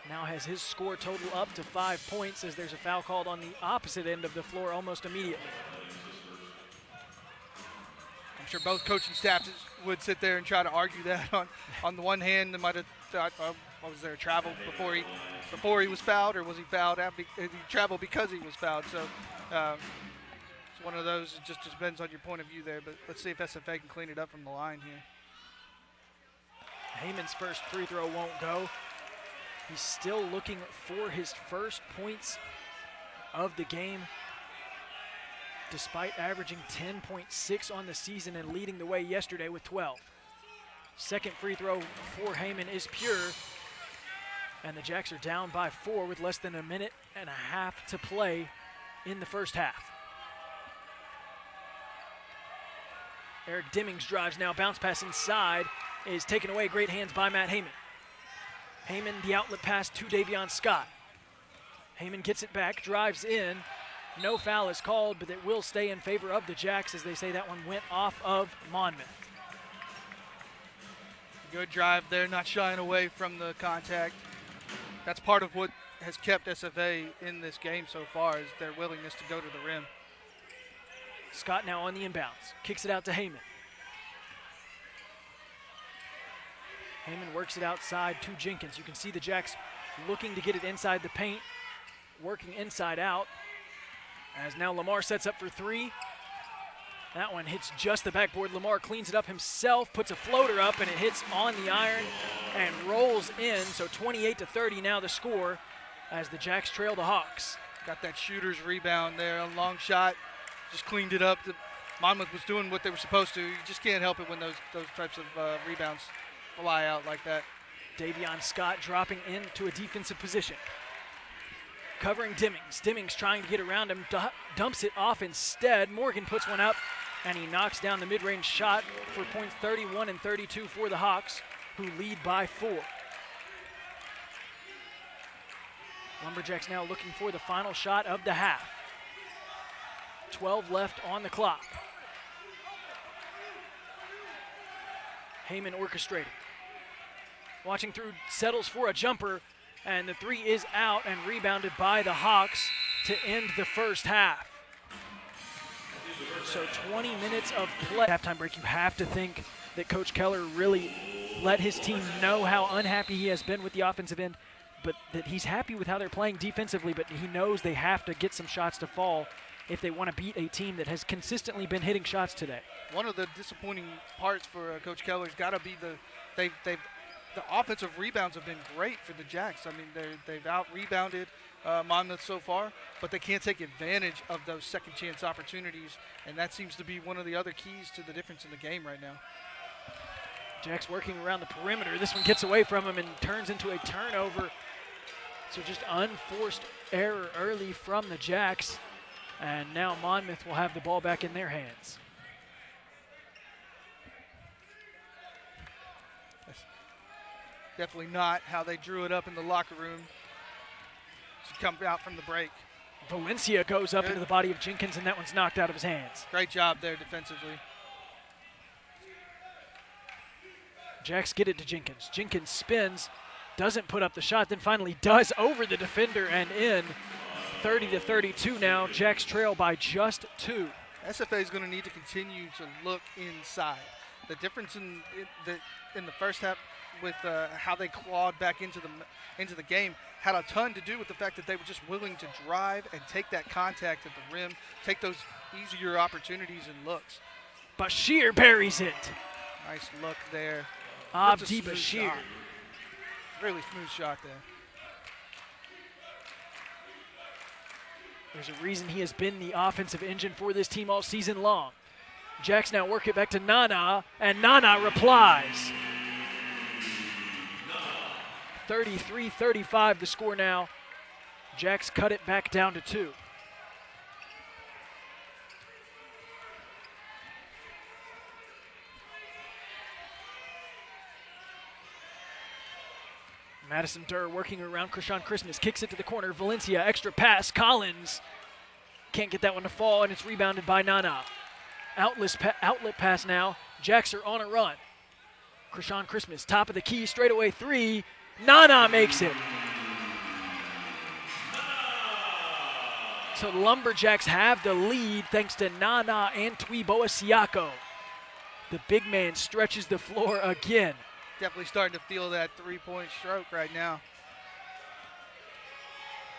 S1: Now has his score total up to 5 points as there's a foul called on the opposite end of the floor almost immediately.
S2: I'm sure both coaching staffs would sit there and try to argue that. On the one hand, they might have thought, was there a travel before he was fouled, or was he fouled after he traveled because he was fouled? So it's one of those. It just depends on your point of view there. But let's see if SFA can clean it up from the line here.
S1: Heyman's first free throw won't go. He's still looking for his first points of the game, despite averaging 10.6 on the season and leading the way yesterday with 12. Second free throw for Heyman is pure, and the Jacks are down by 4 with less than a minute and a half to play in the first half. Eric Dimmings drives now, bounce pass inside, is taken away, great hands by Matt Heyman. Heyman, the outlet pass to Davion Scott. Heyman gets it back, drives in. No foul is called, but it will stay in favor of the Jacks as they say that one went off of Monmouth.
S2: Good drive there, not shying away from the contact. That's part of what has kept SFA in this game so far, is their willingness to go to the rim.
S1: Scott now on the inbounds, kicks it out to Heyman. Heyman works it outside to Jenkins. You can see the Jacks looking to get it inside the paint, working inside out. As now Lamar sets up for 3. That one hits just the backboard. Lamar cleans it up himself, puts a floater up, and it hits on the iron and rolls in. So 28-30 now the score as the Jacks trail the Hawks.
S2: Got that shooter's rebound there, a long shot, just cleaned it up. Monmouth was doing what they were supposed to. You just can't help it when those types of rebounds fly out like that.
S1: Davion Scott dropping into a defensive position. Covering Dimmings. Dimmings trying to get around him, dumps it off instead. Morgan puts one up, and he knocks down the mid-range shot for points 31 and 32 for the Hawks, who lead by 4. Lumberjacks now looking for the final shot of the half. 12 left on the clock. Heyman orchestrating. Watching through, settles for a jumper, and the 3 is out and rebounded by the Hawks to end the first half. So 20 minutes of play. Halftime break, you have to think that Coach Keller really let his team know how unhappy he has been with the offensive end, but that he's happy with how they're playing defensively, but he knows they have to get some shots to fall if they want to beat a team that has consistently been hitting shots today.
S2: One of the disappointing parts for Coach Keller's got to be the offensive rebounds have been great for the Jacks. I mean, they've out-rebounded Monmouth so far, but they can't take advantage of those second-chance opportunities, and that seems to be one of the other keys to the difference in the game right now.
S1: Jacks working around the perimeter. This one gets away from him and turns into a turnover. So just unforced error early from the Jacks, and now Monmouth will have the ball back in their hands.
S2: Definitely not how they drew it up in the locker room. Should come out from the break.
S1: Valencia goes up into the body of Jenkins, and that one's knocked out of his hands.
S2: Great job there defensively.
S1: Jacks get it to Jenkins. Jenkins spins, doesn't put up the shot, then finally does over the defender and in. 30-32 now. Jacks trail by just 2.
S2: SFA is going to need to continue to look inside. The difference in the first half with how they clawed back into the game had a ton to do with the fact that they were just willing to drive and take that contact at the rim, take those easier opportunities and looks.
S1: Bashir buries it.
S2: Nice look there.
S1: Abdi Bashir.
S2: Really smooth shot there.
S1: There's a reason he has been the offensive engine for this team all season long. Jacks now work it back to Nana, and Nana replies. 33-35 the score now. Jacks cut it back down to 2. Madison Durr working around Krishan Christmas, kicks it to the corner. Valencia, extra pass. Collins can't get that one to fall, and it's rebounded by Nana. Outlet pass now. Jacks are on a run. Krishan Christmas, top of the key, straightaway 3. Nana makes it. So the Lumberjacks have the lead thanks to Nana Antwi-Boasiako. The big man stretches the floor again.
S2: Definitely starting to feel that three-point stroke right now.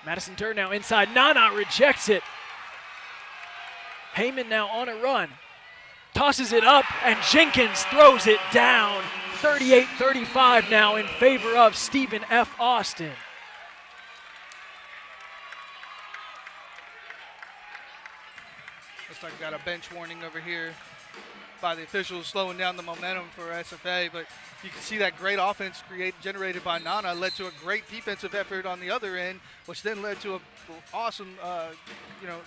S1: Madison Durr now inside. Nana rejects it. Heyman now on a run. Tosses it up, and Jenkins throws it down. 38-35 now in favor of Stephen F. Austin.
S2: Looks like we got a bench warning over here by the officials, slowing down the momentum for SFA, but you can see that great offense generated by Nana led to a great defensive effort on the other end, which then led to an awesome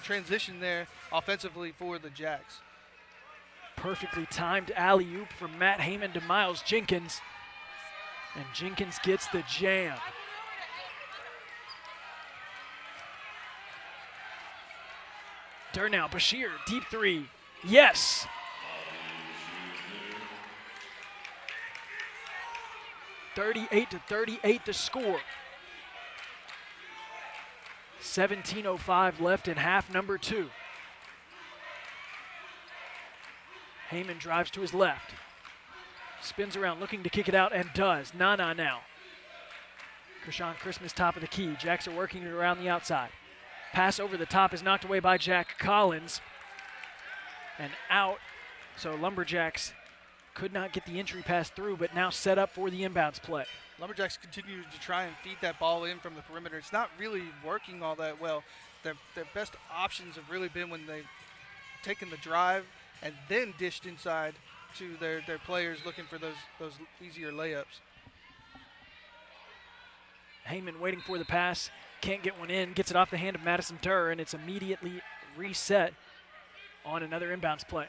S2: transition there offensively for the Jacks.
S1: Perfectly timed alley-oop from Matt Heyman to Miles Jenkins, and Jenkins gets the jam. Durr now, Bashir, deep 3, yes! (38-38) the score. 17:05 left in half number 2. Heyman drives to his left. Spins around looking to kick it out and does. Nana now. Krishan Christmas top of the key. Jacks are working it around the outside. Pass over the top is knocked away by Jack Collins. And out. So Lumberjacks could not get the entry pass through, but now set up for the inbounds play.
S2: Lumberjacks continue to try and feed that ball in from the perimeter. It's not really working all that well. Their best options have really been when they've taken the drive and then dished inside to their players looking for those easier layups.
S1: Heyman waiting for the pass, can't get one in, gets it off the hand of Madison Durr, and it's immediately reset on another inbounds play.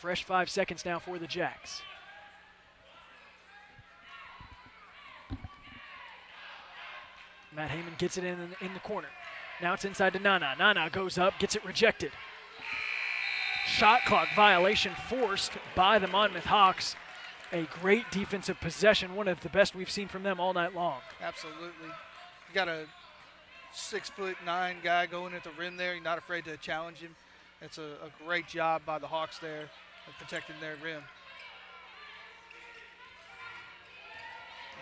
S1: Fresh 5 seconds now for the Jacks. Matt Heyman gets it in the corner. Now it's inside to Nana. Nana goes up, gets it rejected. Shot clock violation forced by the Monmouth Hawks. A great defensive possession, one of the best we've seen from them all night long.
S2: Absolutely. You got a 6'9" guy going at the rim there. You're not afraid to challenge him. It's a great job by the Hawks there of protecting their rim.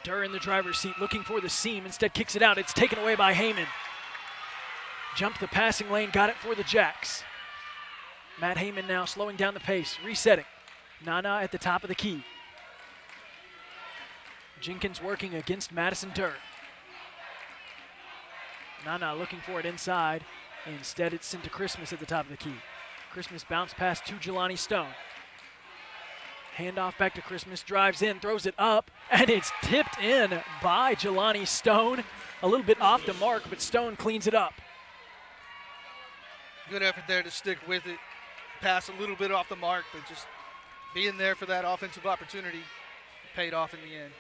S1: Durr in the driver's seat looking for the seam, instead kicks it out. It's taken away by Heyman. Jumped the passing lane, got it for the Jacks. Matt Heyman now slowing down the pace, resetting. Nana at the top of the key. Jenkins working against Madison Durr. Nana looking for it inside. Instead, it's sent to Christmas at the top of the key. Christmas bounce pass to Jelani Stone. Handoff back to Christmas, drives in, throws it up, and it's tipped in by Jelani Stone. A little bit off the mark, but Stone cleans it up.
S2: Good effort there to stick with it. Pass a little bit off the mark, but just being there for that offensive opportunity paid off in the end.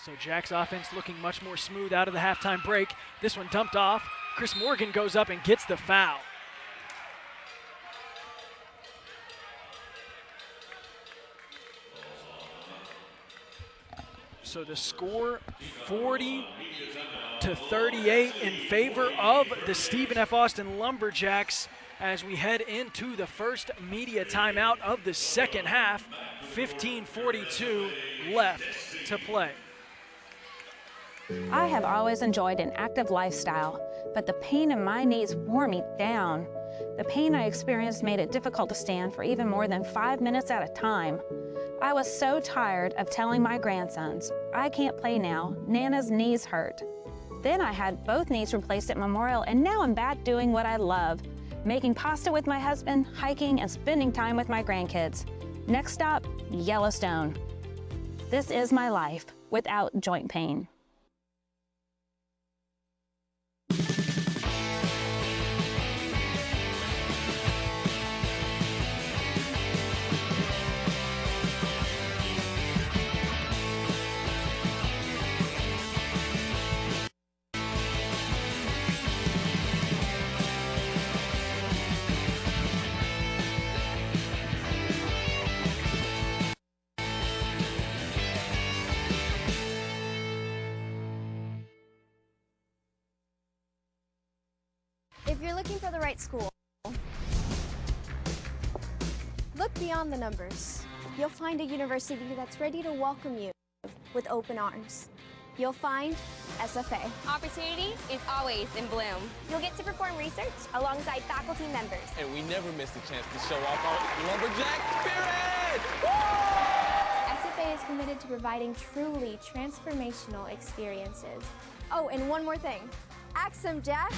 S1: So Jack's offense looking much more smooth out of the halftime break. This one dumped off. Chris Morgan goes up and gets the foul. So the score 40-38 in favor of the Stephen F. Austin Lumberjacks as we head into the first media timeout of the second half. 15:42 left to play.
S6: I have always enjoyed an active lifestyle, but the pain in my knees wore me down. The pain I experienced made it difficult to stand for even more than 5 minutes at a time. I was so tired of telling my grandsons, I can't play now, Nana's knees hurt. Then I had both knees replaced at Memorial, and now I'm back doing what I love, making pasta with my husband, hiking, and spending time with my grandkids. Next stop, Yellowstone. This is my life without joint pain.
S10: If you're looking for the right school, look beyond the numbers. You'll find a university that's ready to welcome you with open arms. You'll find SFA.
S11: Opportunity is always in bloom.
S10: You'll get to perform research alongside faculty members.
S12: And we never miss the chance to show off our lumberjack spirit!
S10: SFA is committed to providing truly transformational experiences. Oh, and one more thing. Axe some jacks.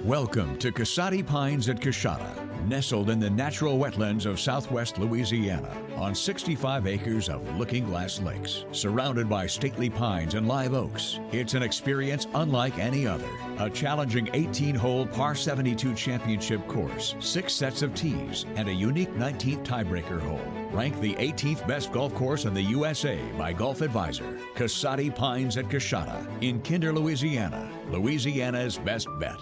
S7: Welcome to Casati Pines at Coshada, nestled in the natural wetlands of southwest Louisiana on 65 acres of looking glass lakes, surrounded by stately pines and live oaks. It's an experience unlike any other. A challenging 18-hole par 72 championship course, 6 sets of tees, and a unique 19th tiebreaker hole. Ranked the 18th best golf course in the USA by Golf Advisor. Casati Pines at Coshada in Kinder, Louisiana. Louisiana's best bet.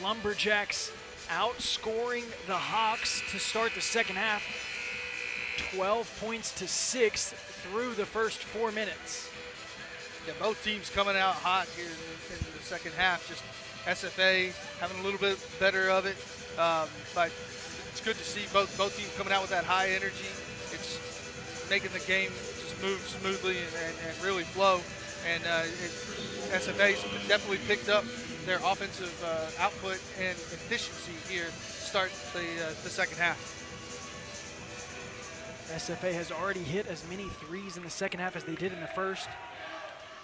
S1: Lumberjacks outscoring the Hawks to start the second half. 12 points to 6 through the first 4 minutes.
S2: Yeah, both teams coming out hot here in the second half. Just SFA having a little bit better of it. But it's good to see both teams coming out with that high energy. It's making the game just move smoothly and really flow. And SFA's definitely picked up their offensive output and efficiency here to start the second half.
S1: SFA has already hit as many threes in the second half as they did in the first.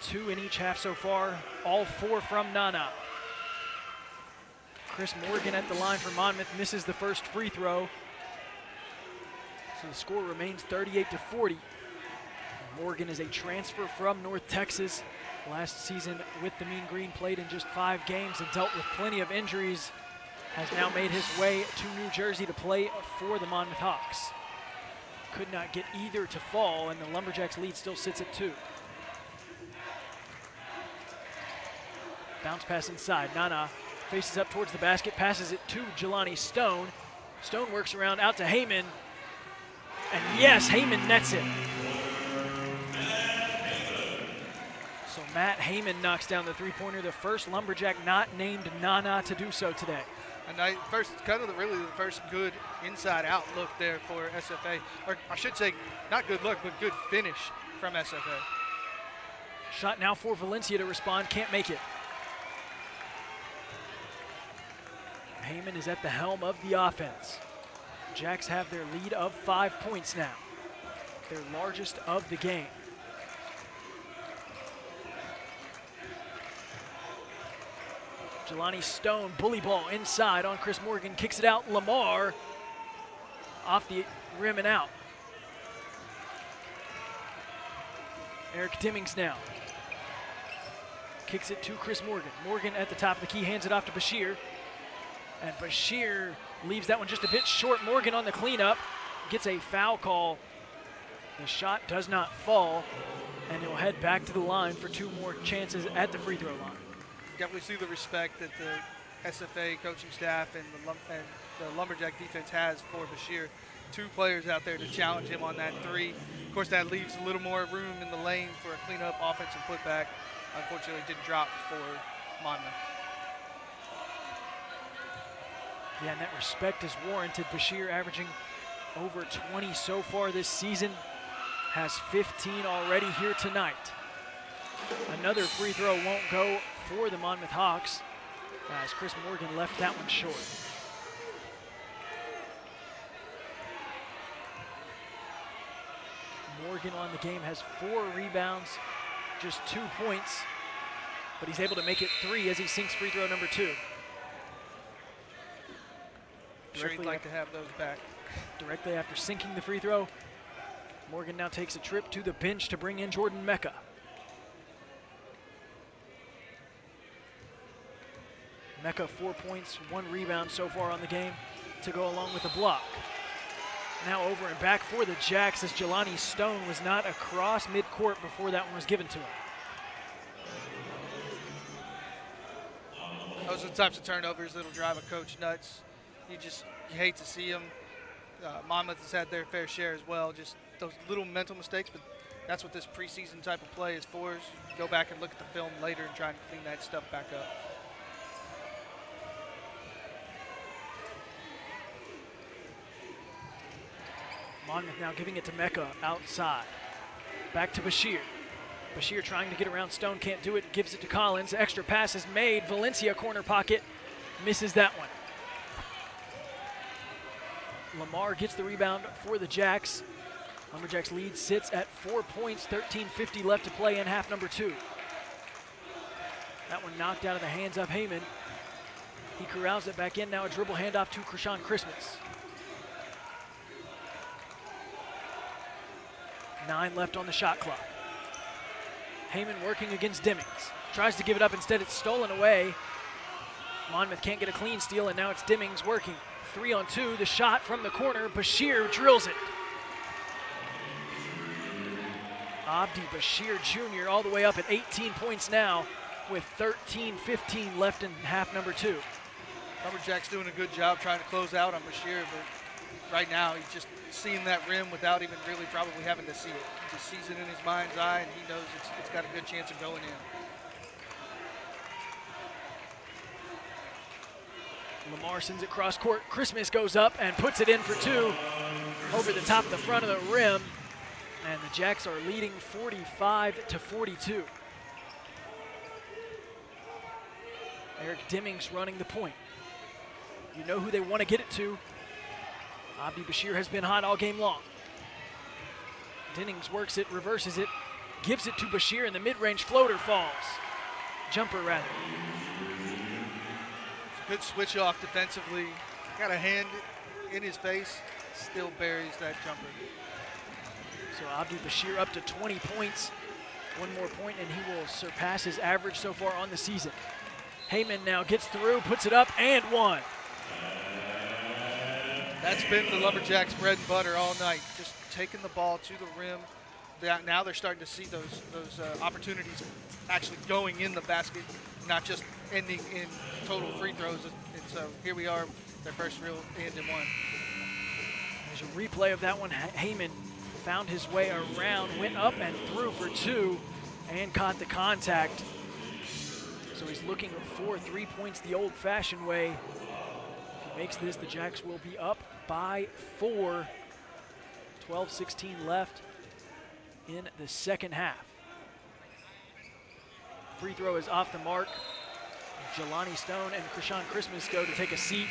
S1: 2 in each half so far, all 4 from Nana. Chris Morgan at the line for Monmouth misses the first free throw. So the score remains 38-40. Morgan is a transfer from North Texas. Last season with the Mean Green, played in just 5 games and dealt with plenty of injuries. Has now made his way to New Jersey to play for the Monmouth Hawks. Could not get either to fall, and the Lumberjacks lead still sits at 2. Bounce pass inside. Nana faces up towards the basket, passes it to Jelani Stone. Stone works around out to Heyman. And yes, Heyman nets it. So Matt Heyman knocks down the three-pointer, the first Lumberjack not named Nana to do so today.
S2: And really the first good inside-out look there for SFA. Or I should say, not good look, but good finish from SFA.
S1: Shot now for Valencia to respond, can't make it. Heyman is at the helm of the offense. Jacks have their lead of 5 points now, their largest of the game. Jelani Stone, bully ball inside on Chris Morgan, kicks it out. Lamar off the rim and out. Eric Dimmings now kicks it to Chris Morgan. Morgan at the top of the key, hands it off to Bashir. And Bashir leaves that one just a bit short. Morgan on the cleanup, gets a foul call The shot does not fall, and he'll head back to the line for 2 more chances at the free throw line.
S2: Definitely see the respect that the SFA coaching staff and the Lumberjack defense has for Bashir. 2 players out there to challenge him on that 3. Of course, that leaves a little more room in the lane for a cleanup offensive putback. Unfortunately, it didn't drop for Monmouth.
S1: Yeah, and that respect is warranted. Bashir averaging over 20 so far this season, has 15 already here tonight. Another free throw won't go for the Monmouth Hawks, as Chris Morgan left that one short. Morgan on the game has 4 rebounds, just 2 points, but he's able to make it 3 as he sinks free throw number 2.
S2: Sure, he'd like to have those back.
S1: Directly after sinking the free throw, Morgan now takes a trip to the bench to bring in Jordan Mecca. Mecca 4 points, 1 rebound so far on the game to go along with a block. Now over and back for the Jacks as Jelani Stone was not across midcourt before that one was given to him.
S2: Those are the types of turnovers that'll drive a coach nuts. You hate to see them. Monmouth has had their fair share as well, just those little mental mistakes, but that's what this preseason type of play is for, is you go back and look at the film later and try and clean that stuff back up.
S1: Monmouth now giving it to Mecca outside. Back to Bashir. Bashir trying to get around Stone, can't do it, gives it to Collins. Extra pass is made, Valencia corner pocket, misses that one. Lamar gets the rebound for the Jacks. Lumberjacks lead sits at 4 points, 13:50 left to play in half number 2. That one knocked out of the hands of Heyman. He corrals it back in, now a dribble handoff to Krishan Christmas. 9 left on the shot clock. Heyman working against Dimmings. Tries to give it up, instead it's stolen away. Monmouth can't get a clean steal, and now it's Dimmings working. 3 on 2, the shot from the corner, Bashir drills it. Abdi Bashir Jr. all the way up at 18 points now with 13:15 left in half number 2.
S2: Lumberjack's doing a good job trying to close out on Bashir, but right now he's just seeing that rim without even really probably having to see it. He just sees it in his mind's eye, and he knows it's got a good chance of going in.
S1: Lamar sends it cross court. Christmas goes up and puts it in for 2 over the top of the front of the rim. And the Jacks are leading 45-42. Eric Dimmings running the point. You know who they want to get it to. Abdi Bashir has been hot all game long. Dimmings works it, reverses it, gives it to Bashir, and the mid-range floater falls. Jumper, rather.
S2: Good switch off defensively. Got a hand in his face, still buries that jumper.
S1: So Abdi Bashir up to 20 points. 1 more point and he will surpass his average so far on the season. Heyman now gets through, puts it up, and 1.
S2: That's been the Lumberjacks' bread and butter all night, just taking the ball to the rim. Now they're starting to see those opportunities actually going in the basket, not just ending in total free throws. And so here we are, their first real end in one.
S1: There's a replay of that one. Heyman found his way around, went up and through for 2, and caught the contact. So he's looking for 3 points the old-fashioned way. If he makes this, the Jacks will be up by 4. 12:16 left in the second half. Free throw is off the mark. Jelani Stone and Krishan Christmas go to take a seat,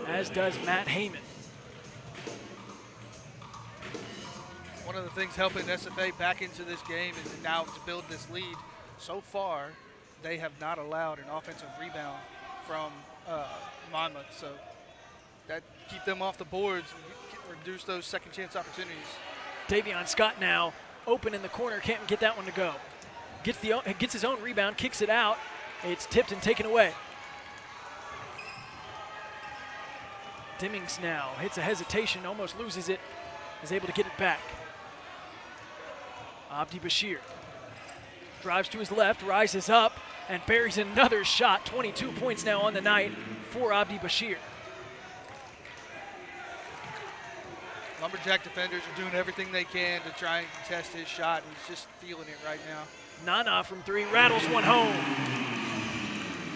S1: as does Matt Heyman.
S2: One of the things helping SFA back into this game is now to build this lead. So far, they have not allowed an offensive rebound from Monmouth, so that keep them off the boards and reduce those second chance opportunities.
S1: Davion Scott now open in the corner, can't get that one to go. Gets his own rebound, kicks it out. It's tipped and taken away. Dimmings now hits a hesitation, almost loses it, is able to get it back. Antwi-Boasiako drives to his left, rises up, and buries another shot. 22 points now on the night for Antwi-Boasiako.
S2: Lumberjack defenders are doing everything they can to try and contest his shot. He's just feeling it right now.
S1: Nana from three rattles one home.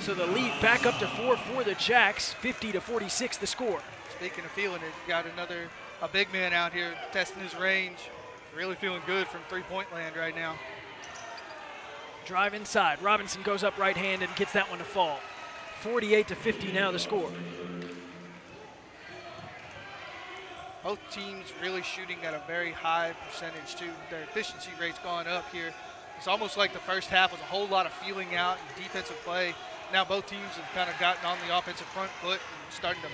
S1: So the lead back up to 4 for the Jacks, 50-46 the score.
S2: Speaking of feeling it, you got a big man out here testing his range. Really feeling good from three-point land right now.
S1: Drive inside. Robinson goes up right hand and gets that one to fall. 48-50 now the score.
S2: Both teams really shooting at a very high percentage too. Their efficiency rate's gone up here. It's almost like the first half was a whole lot of feeling out and defensive play. Now both teams have kind of gotten on the offensive front foot and starting to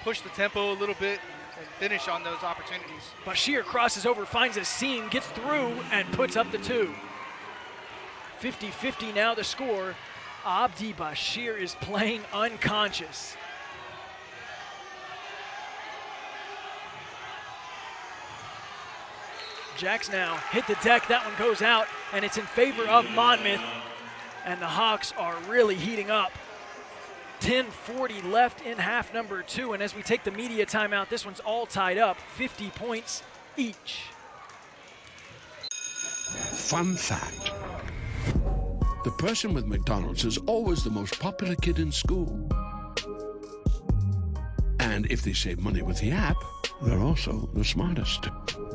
S2: push the tempo a little bit and finish on those opportunities.
S1: Boasiako crosses over, finds a seam, gets through, and puts up the 2. 50-50 now the score. Antwi-Boasiako is playing unconscious. Jacks now hit the deck. That one goes out, and it's in favor of Monmouth. And the Hawks are really heating up. 10:40 left in half number 2. And as we take the media timeout, this one's all tied up, 50 points each.
S4: Fun fact. The person with McDonald's is always the most popular kid in school. And if they save money with the app, they're also the smartest.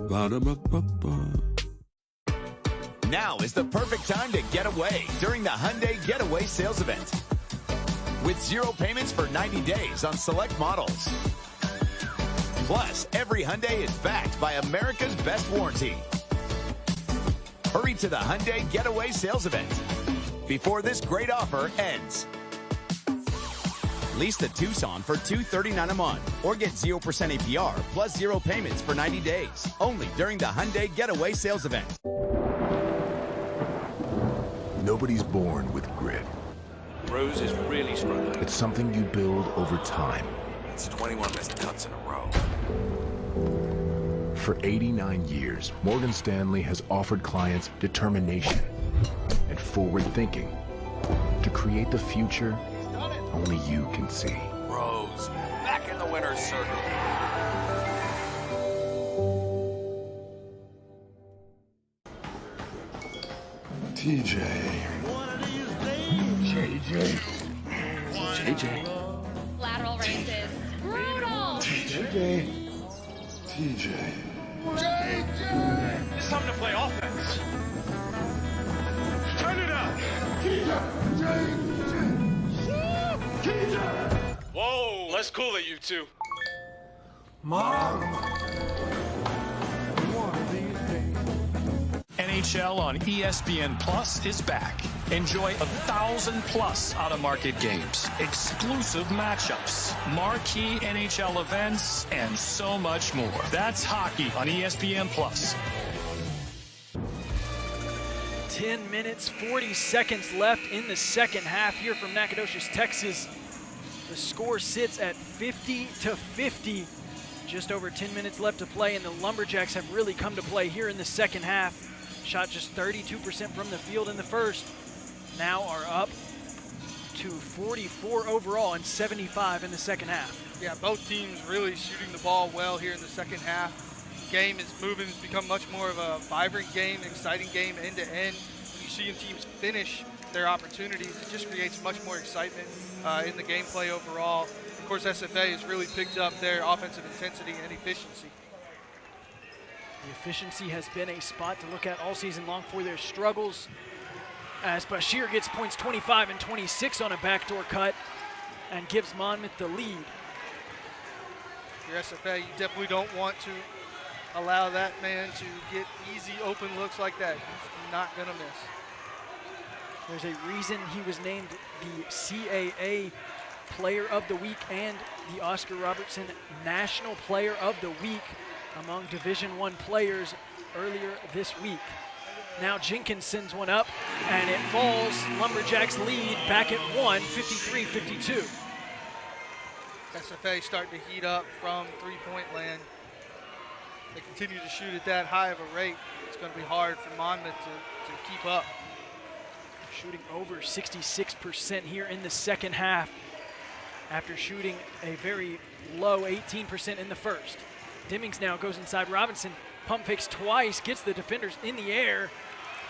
S4: Ba-da-ba-ba-ba.
S5: Now is the perfect time to get away during the Hyundai Getaway Sales Event. With 0 payments for 90 days on select models. Plus, every Hyundai is backed by America's best warranty. Hurry to the Hyundai Getaway Sales Event before this great offer ends. Lease the Tucson for $239 a month or get 0% APR plus 0 payments for 90 days. Only during the Hyundai Getaway Sales Event.
S9: Nobody's born with grit.
S12: Rose is really struggling.
S9: It's something you build over time.
S12: It's 21 missed cuts in a row.
S9: For 89 years, Morgan Stanley has offered clients determination and forward thinking to create the future only you can see.
S12: Rose, back in the winner's circle.
S9: TJ. JJ.
S11: Lateral races. Brutal.
S9: TJ.
S21: It's time to play offense. Turn it up. Whoa, let's cool it, you two.
S9: Mom.
S13: NHL on ESPN Plus is back. Enjoy 1,000+ out-of-market games, exclusive matchups, marquee NHL events, and so much more. That's hockey on ESPN Plus.
S1: 10 minutes, 40 seconds left in the second half here from Nacogdoches, Texas. The score sits at 50-50. Just over 10 minutes left to play, and the Lumberjacks have really come to play here in the second half. Shot just 32% from the field in the first. Now are up to 44 overall and 75 in the second half.
S2: Yeah, both teams really shooting the ball well here in the second half. Game is moving. It's become much more of a vibrant game, exciting game end to end. When you see teams finish their opportunities, it just creates much more excitement in the gameplay overall. Of course, SFA has really picked up their offensive intensity and efficiency.
S1: The efficiency has been a spot to look at all season long for their struggles, as Boasiako gets points 25 and 26 on a backdoor cut and gives Monmouth the lead.
S2: Your SFA, you definitely don't want to allow that man to get easy open looks like that. He's not going to miss.
S1: There's a reason he was named the CAA Player of the Week and the Oscar Robertson National Player of the Week among Division I players earlier this week. Now Jenkins sends one up, and it falls. Lumberjacks lead back at 1, 53-52.
S2: SFA starting to heat up from three-point land. they continue to shoot at that high of a rate, it's going to be hard for Monmouth to keep up.
S1: Shooting over 66% here in the second half after shooting a very low 18% in the first. Demings now goes inside Robinson, pump fakes twice, gets the defenders in the air,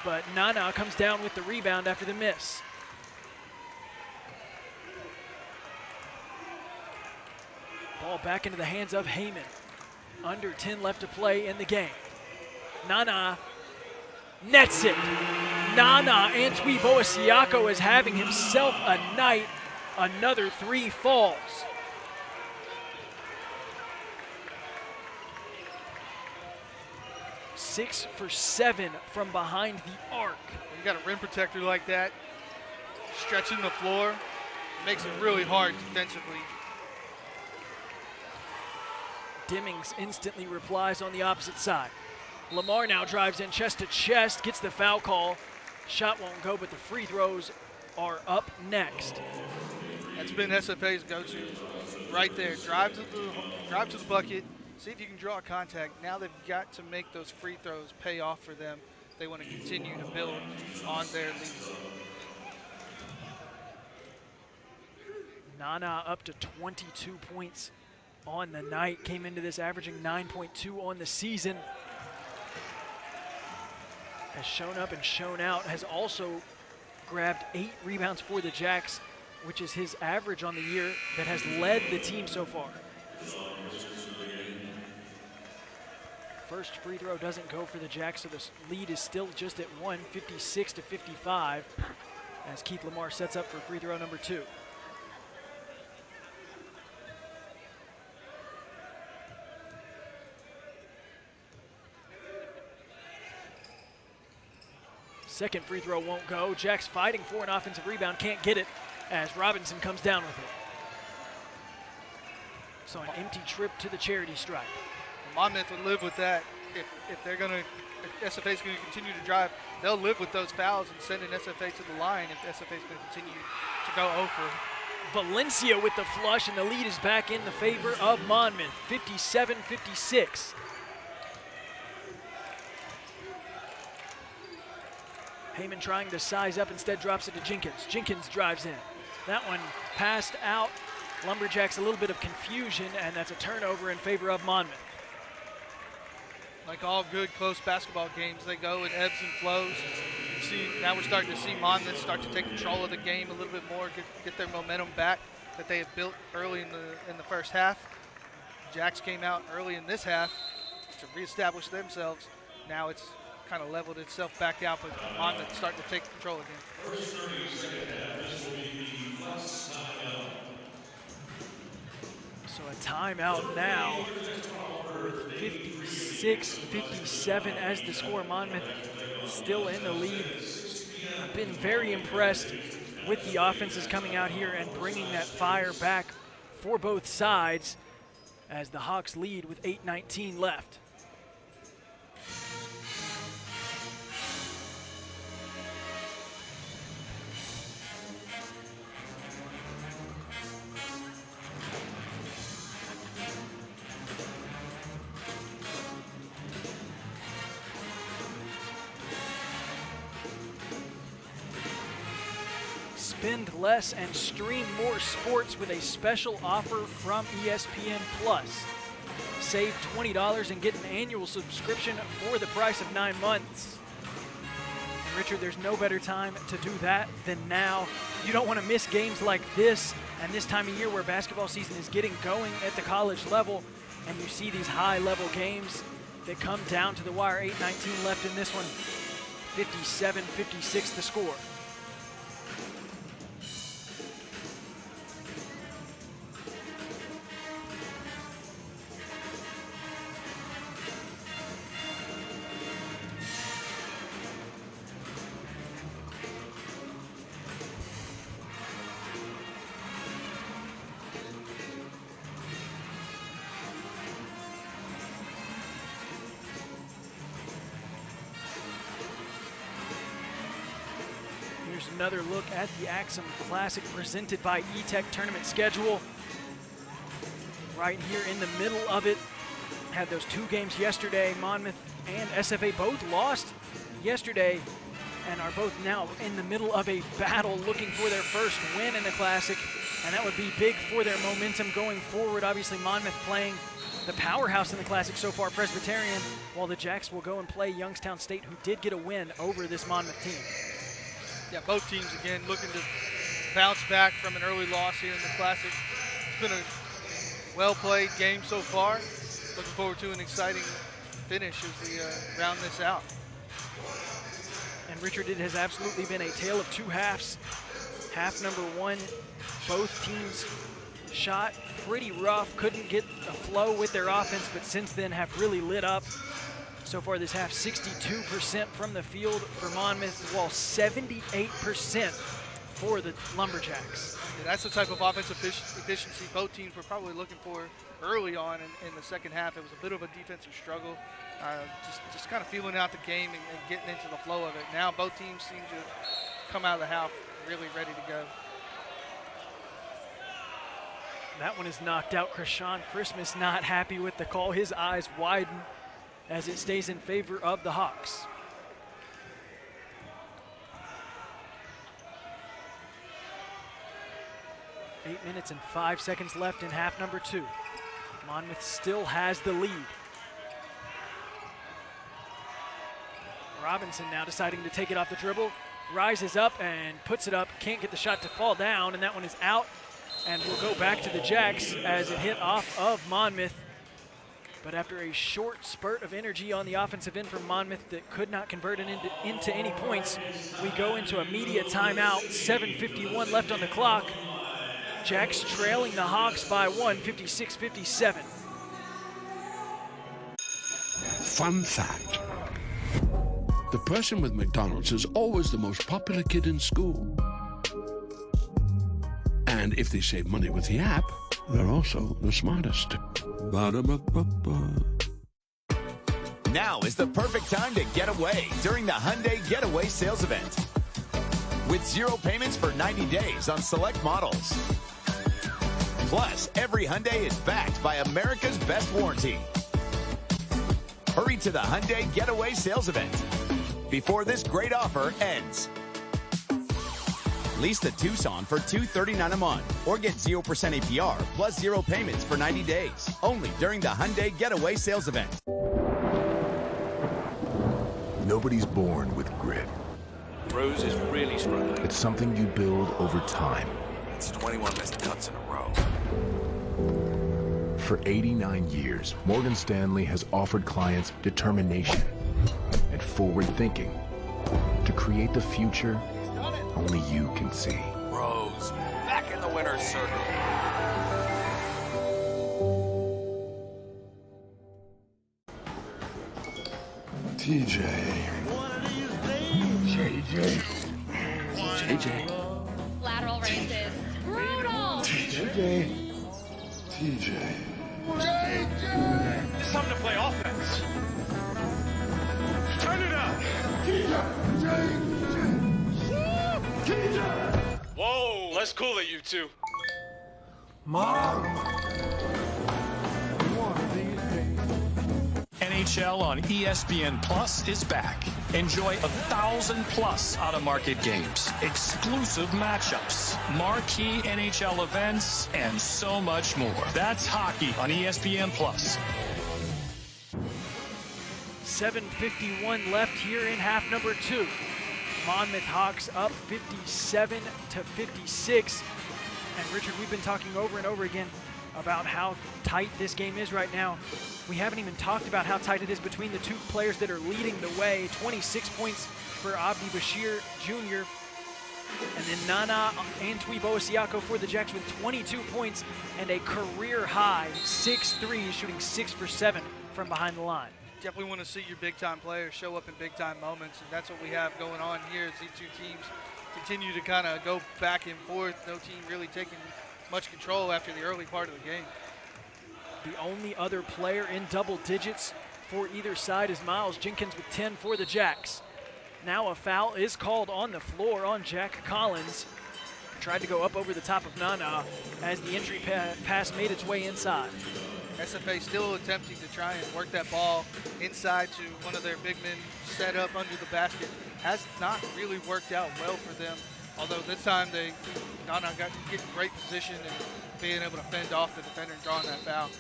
S1: but Nana comes down with the rebound after the miss. Ball back into the hands of Heyman. Under 10 left to play in the game. Nana nets it. Nana Antwi-Boasiako is having himself a night. Another 3 falls. Six for 7 from behind the arc.
S2: When you got a rim protector like that, stretching the floor, makes it really hard defensively.
S1: Demings instantly replies on the opposite side. Lamar now drives in chest to chest, gets the foul call. Shot won't go, but the free throws are up next.
S2: That's been SFA's go-to right there. Drive to the bucket, see if you can draw contact. Now they've got to make those free throws pay off for them. They want to continue to build on their lead.
S1: Nana up to 22 points on the night. Came into this averaging 9.2 on the season. Has shown up and shown out. Has also grabbed 8 rebounds for the Jacks, which is his average on the year that has led the team so far. First free throw doesn't go for the Jacks, so the lead is still just at 1, 56-55, as Keith Lamar sets up for free throw number 2. Second free throw won't go. Jacks fighting for an offensive rebound, can't get it as Robinson comes down with it. So an empty trip to the charity stripe.
S2: Monmouth would live with that. If SFA is going to continue to drive, they'll live with those fouls and sending SFA to the line if SFA is going to continue to go over.
S1: Valencia with the flush, and the lead is back in the favor of Monmouth, 57-56. Heyman trying to size up, instead drops it to Jenkins. Jenkins drives in. That one passed out. Lumberjacks a little bit of confusion, and that's a turnover in favor of Monmouth.
S2: Like all good close basketball games, they go in ebbs and flows. You see, now we're starting to see Monmouth start to take control of the game a little bit more, get their momentum back that they have built early in the first half. Jacks came out early in this half to reestablish themselves. Now it's kind of leveled itself back out, but Monmouth starting to take control again.
S1: So a timeout now with 56-57 as the score. Monmouth still in the lead. I've been very impressed with the offenses coming out here and bringing that fire back for both sides as the Hawks lead with 8:19 left. Spend less and stream more sports with a special offer from ESPN Plus. Save $20 and get an annual subscription for the price of 9 months. And Richard, there's no better time to do that than now. You don't want to miss games like this and this time of year where basketball season is getting going at the college level, and you see these high-level games that come down to the wire. 8:19 left in this one. 57-56 the score. Here's another look at the Axum Classic presented by E-Tech tournament schedule. Right here in the middle of it, had those 2 games yesterday. Monmouth and SFA both lost yesterday and are both now in the middle of a battle looking for their first win in the Classic, and that would be big for their momentum going forward. Obviously, Monmouth playing the powerhouse in the Classic so far, Presbyterian, while the Jacks will go and play Youngstown State, who did get a win over this Monmouth team.
S2: Yeah, both teams, again, looking to bounce back from an early loss here in the Classic. It's been a well-played game so far. Looking forward to an exciting finish as we round this out.
S1: And Richard, it has absolutely been a tale of 2 halves. Half number 1, both teams shot pretty rough, couldn't get a flow with their offense, but since then have really lit up. So far this half, 62% from the field for Monmouth, while 78% for the Lumberjacks.
S2: Yeah, that's the type of offensive efficiency both teams were probably looking for early on in the second half. It was a bit of a defensive struggle, just kind of feeling out the game and getting into the flow of it. Now both teams seem to have come out of the half really ready to go.
S1: That one is knocked out. Krishan Christmas not happy with the call. His eyes widen as it stays in favor of the Hawks. Eight minutes and 5 seconds left in half number 2. Monmouth still has the lead. Robinson now deciding to take it off the dribble. Rises up and puts it up. Can't get the shot to fall down, and that one is out. And we'll go back to the Jacks as it hit off of Monmouth. But after a short spurt of energy on the offensive end from Monmouth that could not convert it into any points, we go into a media timeout. 7:51 left on the clock. Jacks trailing the Hawks by 1, 56-57.
S4: Fun fact. The person with McDonald's is always the most popular kid in school. And if they save money with the app, they're also the smartest. Ba-da-ba-ba-ba.
S5: Now is the perfect time to get away during the Hyundai Getaway Sales Event. With 0 payments for 90 days on select models. Plus, every Hyundai is backed by America's best warranty. Hurry to the Hyundai Getaway Sales Event before this great offer ends. Lease the Tucson for $239 a month or get 0% APR plus 0 payments for 90 days. Only during the Hyundai Getaway Sales Event.
S9: Nobody's born with grit.
S15: Rose is really struggling.
S9: It's something you build over time.
S15: It's 21 missed cuts in a row.
S9: For 89 years, Morgan Stanley has offered clients determination and forward thinking to create the future only you can see.
S15: Rose, back in the winner's circle.
S4: TJ. JJ.
S11: Lateral races. Brutal.
S4: TJ.
S21: It's time to play offense. Turn it up. Whoa, let's cool it, you two.
S13: NHL on ESPN Plus is back. Enjoy 1,000+ out-of-market games, exclusive matchups, marquee NHL events, and so much more. That's hockey on ESPN Plus.
S1: 7:51 left here in half number 2. Monmouth Hawks up 57-56. And Richard, we've been talking over and over again about how tight this game is right now. We haven't even talked about how tight it is between the 2 players that are leading the way. 26 points for Antwi-Boasiako Jr. And then Nana Antwi-Boasiako for the Jacks with 22 points and a career high 6-3, shooting 6 for 7 from behind the line.
S2: Definitely want to see your big-time players show up in big-time moments, and that's what we have going on here as these 2 teams continue to kind of go back and forth. No team really taking much control after the early part of the game.
S1: The only other player in double digits for either side is Miles Jenkins with 10 for the Jacks. Now a foul is called on the floor on Jack Collins. Tried to go up over the top of Nana as the entry pass made its way inside.
S2: SFA still attempting to try and work that ball inside to one of their big men set up under the basket. Has not really worked out well for them, although this time they got get in great position and being able to fend off the defender and drawing that foul.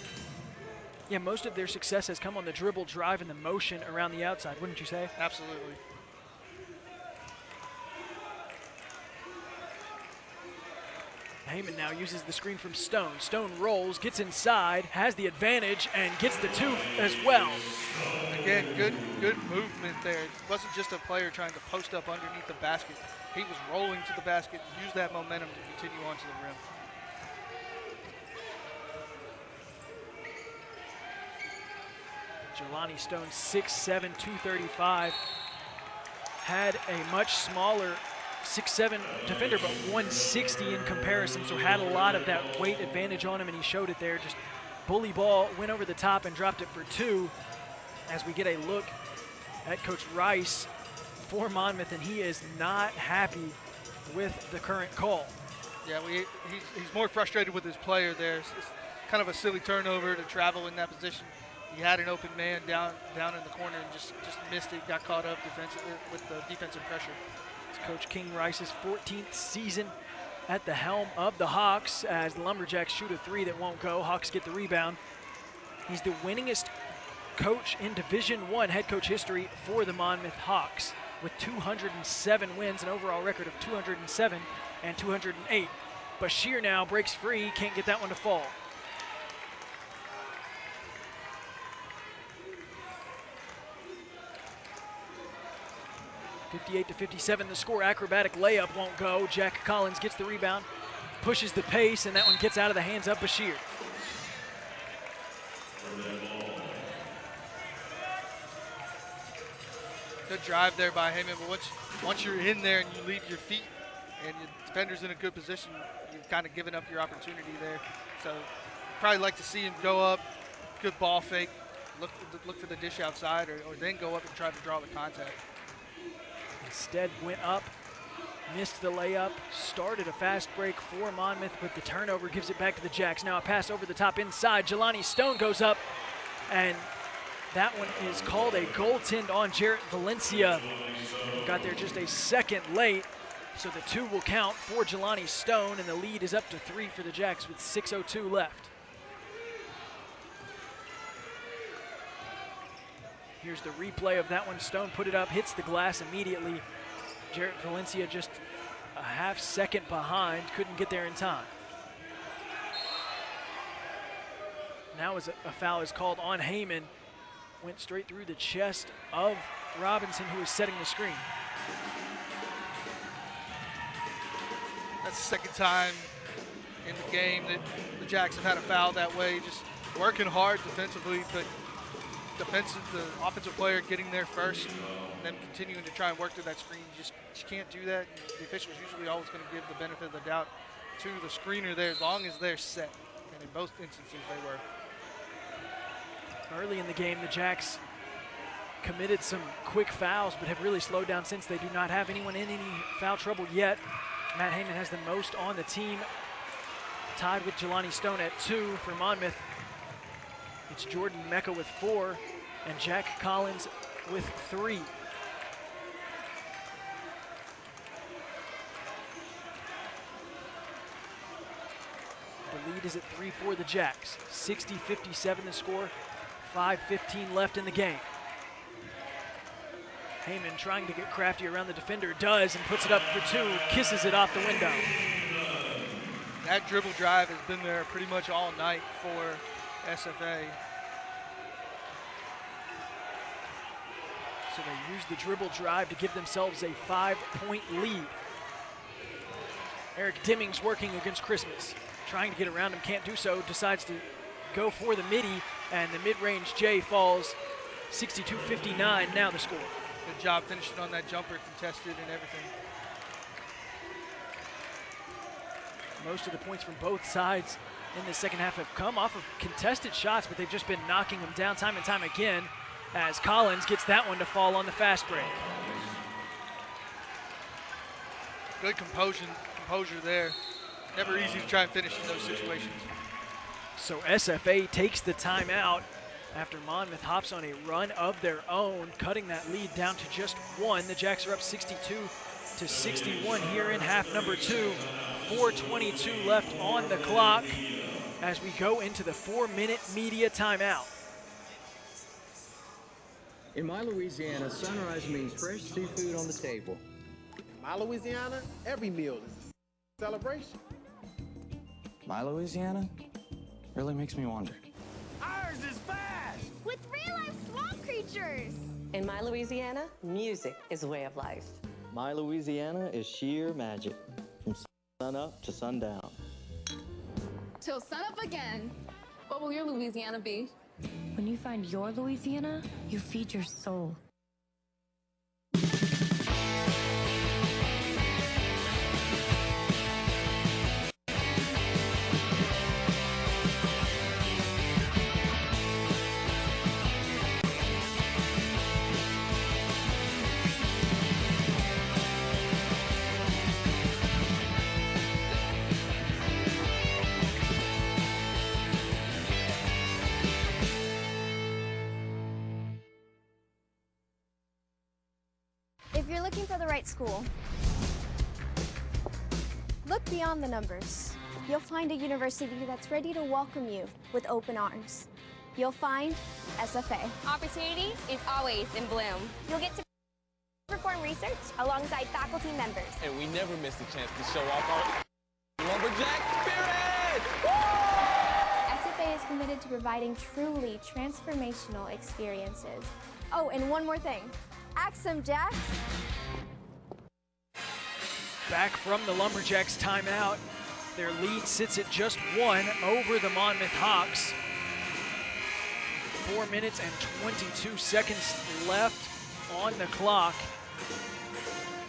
S1: Yeah, most of their success has come on the dribble, drive, and the motion around the outside, wouldn't you say?
S2: Absolutely.
S1: Heyman now uses the screen from Stone. Stone rolls, gets inside, has the advantage, and gets the two as well.
S2: Again, good movement there. It wasn't just a player trying to post up underneath the basket. He was rolling to the basket, used that momentum to continue on to the rim.
S1: Jelani Stone, 6'7", 235, had a much smaller 6'7" defender, but 160 in comparison, so had a lot of that weight advantage on him, and he showed it there. Just bully ball, went over the top and dropped it for two. As we get a look at Coach Rice for Monmouth, and he is not happy with the current call.
S2: Yeah, he's more frustrated with his player there. It's kind of a silly turnover to travel in that position. He had an open man down in the corner and just missed it, got caught up defensively with the defensive pressure.
S1: It's Coach King Rice's 14th season at the helm of the Hawks as the Lumberjacks shoot a three that won't go. Hawks get the rebound. He's the winningest coach in Division I head coach history for the Monmouth Hawks with 207 wins, an overall record of 207 and 208. Bashir now breaks free, can't get that one to fall. (58-57) the score. Acrobatic layup won't go. Jack Collins gets the rebound, pushes the pace, and that one gets out of the hands of Bashir.
S2: Good drive there by Heyman, but once you're in there and you leave your feet and your defender's in a good position, you've kind of given up your opportunity there. So probably like to see him go up, good ball fake, look for the dish outside, or then go up and try to draw the contact.
S1: Instead went up, missed the layup, started a fast break for Monmouth, but the turnover gives it back to the Jacks. Now a pass over the top inside. Jelani Stone goes up, and that one is called a goaltend on Jarrett Valencia. Got there just a second late, so the two will count for Jelani Stone, and the lead is up to 3 for the Jacks with 6:02 left. Here's the replay of that one. Stone put it up, hits the glass immediately. Jarrett Valencia just a half second behind, couldn't get there in time. Now as a foul is called on Heyman. Went straight through the chest of Robinson, who was setting the screen.
S2: That's the second time in the game that the Jacks have had a foul that way. Just working hard defensively, but the offensive player getting there first, and then continuing to try and work through that screen. You just can't do that. The official's usually always going to give the benefit of the doubt to the screener there as long as they're set, and in both instances they were.
S1: Early in the game, the Jacks committed some quick fouls, but have really slowed down since. They do not have anyone in any foul trouble yet. Matt Heyman has the most on the team, tied with Jelani Stone at 2 for Monmouth. It's Jordan Mecca with 4 and Jack Collins with 3. The lead is at 3 for the Jacks. 60-57 the score. 5:15 left in the game. Heyman trying to get crafty around the defender, does, and puts it up for 2, kisses it off the window.
S2: That dribble drive has been there pretty much all night for SFA.
S1: So they use the dribble drive to give themselves a 5-point lead. Eric Dimmings working against Christmas. Trying to get around him, can't do so, decides to go for the midi, and the mid-range J falls. 62-59 now the score.
S2: Good job finishing on that jumper, contested and everything.
S1: Most of the points from both sides in the second half have come off of contested shots, but they've just been knocking them down time and time again as Collins gets that one to fall on the fast break. Good
S2: composure there. Never easy to try and finish in those situations.
S1: So SFA takes the timeout after Monmouth hops on a run of their own, cutting that lead down to just 1. The Jacks are up 62-61 here in half number 2. 4:22 left on the clock as we go into the 4-minute media timeout.
S14: In my Louisiana, sunrise means fresh seafood on the table.
S22: In my Louisiana, every meal is a celebration.
S17: My Louisiana really makes me wonder.
S22: Ours is fast!
S10: With real-life swamp creatures!
S16: In my Louisiana, music is a way of life.
S17: My Louisiana is sheer magic, from sun up to sundown.
S18: Till sunup again. What will your Louisiana be?
S19: When you find your Louisiana, you feed your soul.
S10: If you're looking for the right school, look beyond the numbers. You'll find a university that's ready to welcome you with open arms. You'll find SFA.
S11: Opportunity is always in bloom.
S10: You'll get to perform research alongside faculty members.
S12: And we never miss a chance to show off our lumberjack spirit!
S10: SFA is committed to providing truly transformational experiences. Oh, and one more thing. Axum Jacks.
S1: Back from the Lumberjacks timeout. Their lead sits at just 1 over the Monmouth Hawks. 4 minutes and 22 seconds left on the clock.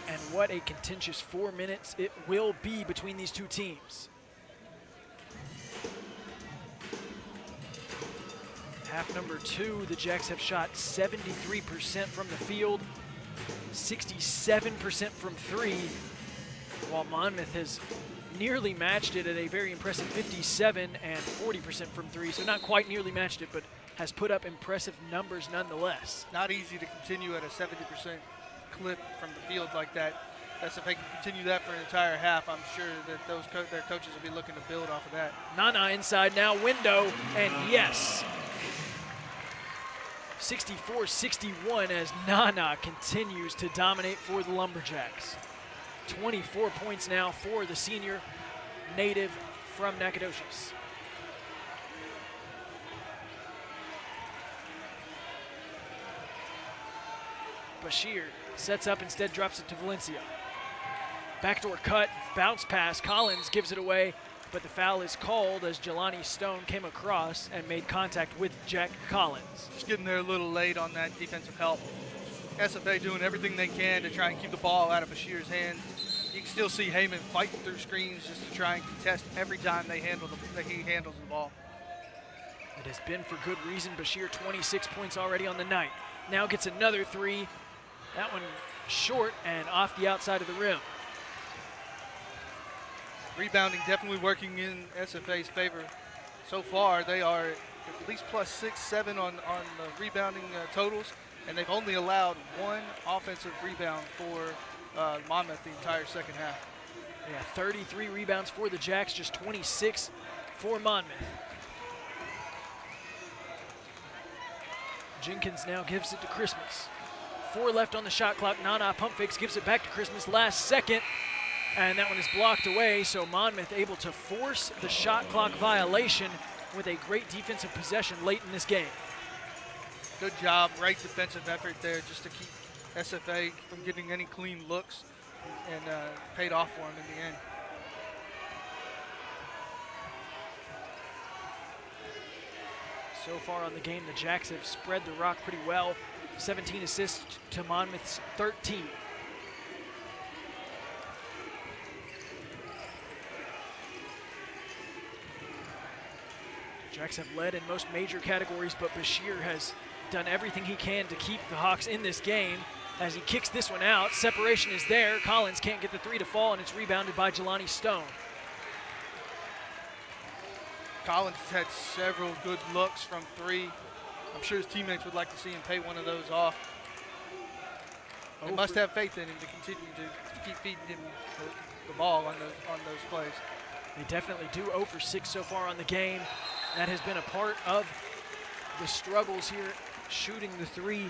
S1: And what a contentious 4 minutes it will be between these two teams. Half number 2, the Jacks have shot 73% from the field, 67% from 3, while Monmouth has nearly matched it at a very impressive 57 and 40% from 3. So not quite nearly matched it, but has put up impressive numbers nonetheless.
S2: Not easy to continue at a 70% clip from the field like that. SFA can continue that for an entire half. I'm sure that their coaches will be looking to build off of that.
S1: Nana inside now, window, and yes. 64-61 as Nana continues to dominate for the Lumberjacks. 24 points now for the senior native from Nacogdoches. Bashir sets up, instead drops it to Valencia. Backdoor cut, bounce pass, Collins gives it away, but the foul is called as Jelani Stone came across and made contact with Jack Collins.
S2: Just getting there a little late on that defensive help. SFA doing everything they can to try and keep the ball out of Bashir's hand. You can still see Heyman fighting through screens just to try and contest every time he handles the ball.
S1: It has been for good reason. Bashir 26 points already on the night. Now gets another 3. That one short and off the outside of the rim.
S2: Rebounding definitely working in SFA's favor. So far, they are at least +6, 7 on the rebounding totals, and they've only allowed 1 offensive rebound for Monmouth the entire second half.
S1: Yeah, 33 rebounds for the Jacks, just 26 for Monmouth. Jenkins now gives it to Christmas. 4 left on the shot clock. Nana pump fakes, gives it back to Christmas last second. And that one is blocked away, so Monmouth able to force the shot clock violation with a great defensive possession late in this game.
S2: Good job, great defensive effort there just to keep SFA from getting any clean looks, and paid off for them in the end.
S1: So far on the game, the Jacks have spread the rock pretty well. 17 assists to Monmouth's 13. Jacks have led in most major categories, but Bashir has done everything he can to keep the Hawks in this game. As he kicks this one out, separation is there. Collins can't get the 3 to fall, and it's rebounded by Jelani Stone.
S2: Collins has had several good looks from three. I'm sure his teammates would like to see him pay one of those off. They must have faith in him to continue to keep feeding him the ball on those plays.
S1: They definitely do. 0 for 6 so far on the game. That has been a part of the struggles here, shooting the three